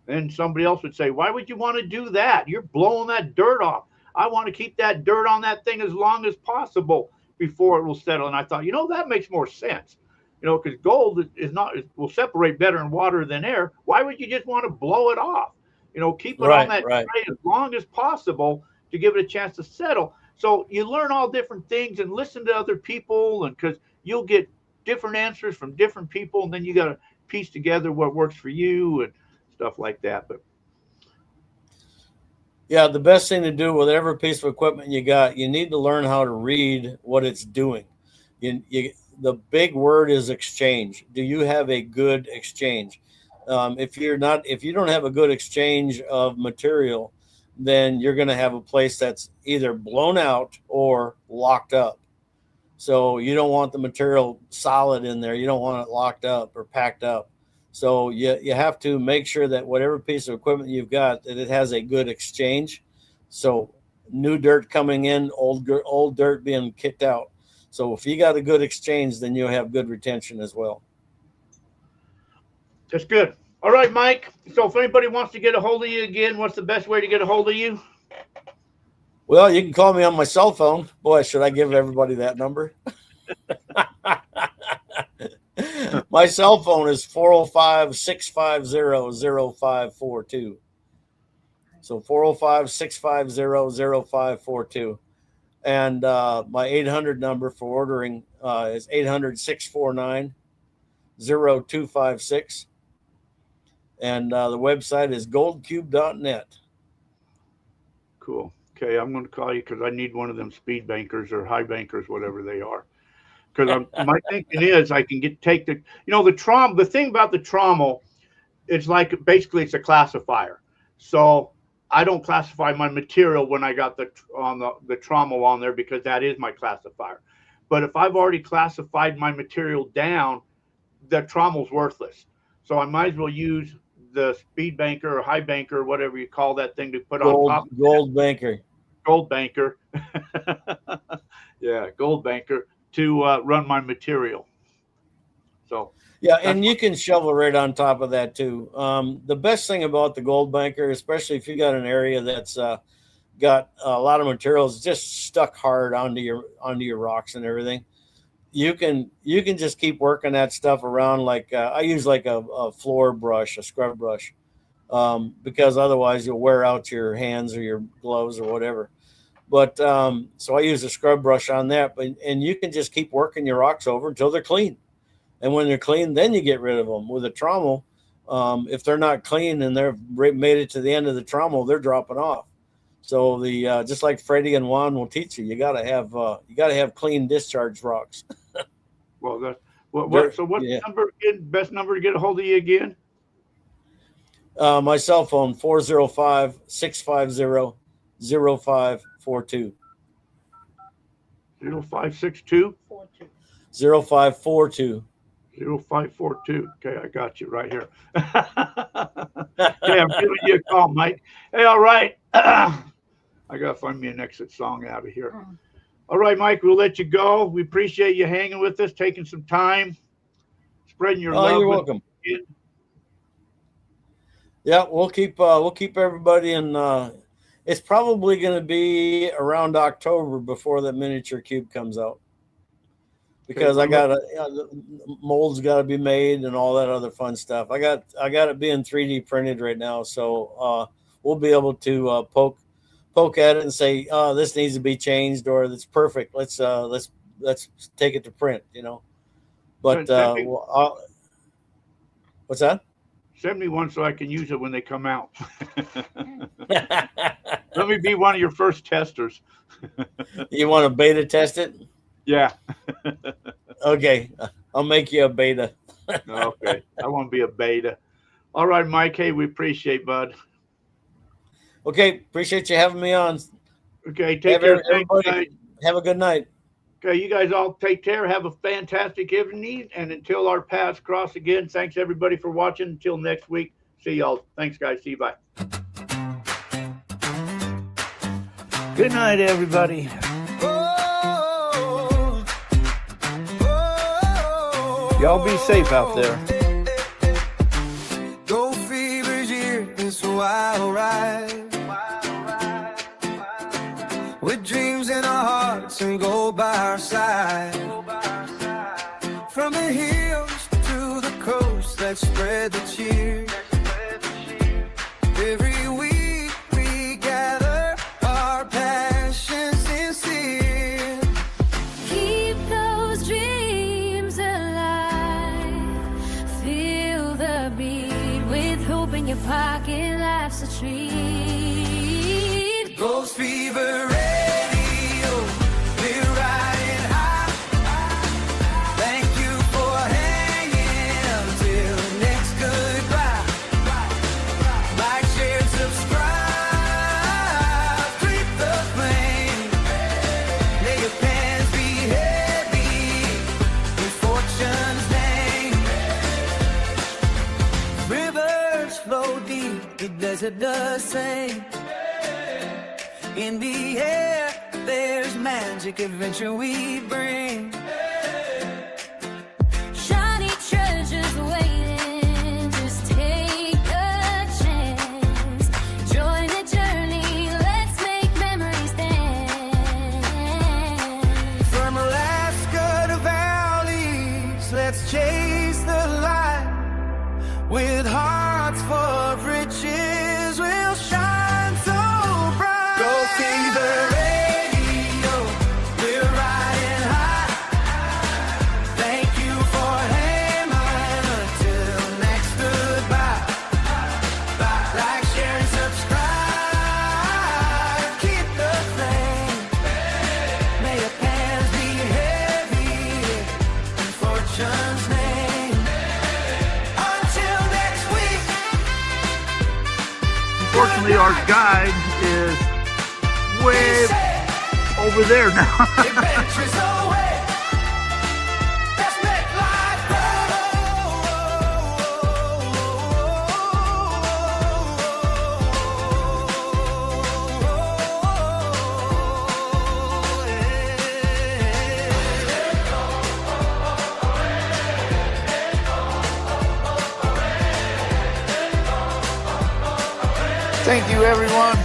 Then somebody else would say, why would you want to do that? You're blowing that dirt off. I want to keep that dirt on that thing as long as possible before it will settle. And I thought, you know, that makes more sense. You know, because gold is not, it will separate better in water than air. Why would you just want to blow it off? You know, keep it on Right, that right. tray as long as possible to give it a chance to settle. So you learn all different things and listen to other people, and because you'll get different answers from different people, and then you got to piece together what works for you and stuff like that. But Yeah, the best thing to do with whatever piece of equipment you got, you need to learn how to read what it's doing. The big word is exchange. Do you have a good exchange? If you don't have a good exchange of material, then you're going to have a place that's either blown out or locked up. So you don't want the material solid in there. You don't want it locked up or packed up. So you have to make sure that whatever piece of equipment you've got, that it has a good exchange. So new dirt coming in, old dirt being kicked out. So if you got a good exchange, then you'll have good retention as well. that's good. All right, Mike. So if anybody wants to get a hold of you again, what's the best way to get a hold of you? Well, you can call me on my cell phone. Boy, should I give everybody that number? My cell phone is 405-650-0542. So 405-650-0542. And my 800 number for ordering is 800-649-0256. And the website is goldcube.net. Cool. Okay, I'm going to call you because I need one of them speed bankers or high bankers, whatever they are. Because my thinking is I can take the, you know, the trauma. The thing about the trauma, it's like basically it's a classifier. So I don't classify my material when I got the trauma on there because that is my classifier. But if I've already classified my material down, the trauma is worthless. So I might as well use the speed banker or high banker or whatever you call that thing to put on top. Gold banker. Gold banker. Yeah, gold banker to run my material. So yeah, and you can shovel right on top of that too. The best thing about the gold banker, especially if you got an area that's got a lot of materials just stuck hard onto your rocks and everything, you can just keep working that stuff around. Like I use like a floor brush, a scrub brush, because otherwise you'll wear out your hands or your gloves or whatever. But so I use a scrub brush on that, and you can just keep working your rocks over until they're clean. And when they're clean, then you get rid of them. With a trommel, if they're not clean and they've made it to the end of the trommel, they're dropping off. So the just like Freddie and Juan will teach you, you gotta have clean discharge rocks. Well, that's what. So what's Yeah. the number again? Best number to get a hold of you again? My cell phone 405-650-0542. 0562 0542. 0542. Okay, I got you right here. Okay, I'm giving you a call, Mike. Hey, all right. I gotta find me an exit song out of here. All right, Mike, we'll let you go. We appreciate you hanging with us, taking some time, spreading your love. You're welcome. Yeah, we'll keep everybody in. It's probably going to be around October before the miniature cube comes out, because I got the molds got to be made and all that other fun stuff. I got it being 3D printed right now, so we'll be able to poke at it and say, oh, this needs to be changed, or that's perfect. Let's take it to print. But what's that? Send me one so I can use it when they come out. Let me be one of your first testers. You want to beta test it? Yeah. Okay. I'll make you a beta. Okay. I want to be a beta. All right, Mike. Hey, we appreciate, bud. Okay. Appreciate you having me on. Okay. Take care. Everybody. Have a good night. Okay, you guys all take care. Have a fantastic evening. And until our paths cross again, thanks everybody for watching. Until next week, see y'all. Thanks, guys. See you. Bye. Good night, everybody. Y'all be safe out there. Go fever's here, it's a wild ride. With dreams in our hearts and gold by our side. From the hills to the coast, let's spread the cheer. Every week we gather, our passion sincere. Keep those dreams alive. Feel the beat with hope in your pocket. Life's a treat. Ghost Fever Radio, we're riding high. Thank you for hanging until next goodbye. Like, share, subscribe, keep the flame. May your pants be heavy in fortune's name. Rivers flow deep, the desert does sing. In the air, there's magic, adventure we bring. Shiny treasures waiting, just take a chance. Join the journey, let's make memories dance. From Alaska to valleys, let's chase the light. With hearts full of riches, we'll shine so bright. Go Fever Radio, we're riding high. Thank you for hanging until next goodbye. Like, share, and subscribe. Keep the flame. May your pants be heavy in fortune's name. Until next week. Unfortunately, our guide is way over there now. Adventures away. Let's make life Thank you, everyone.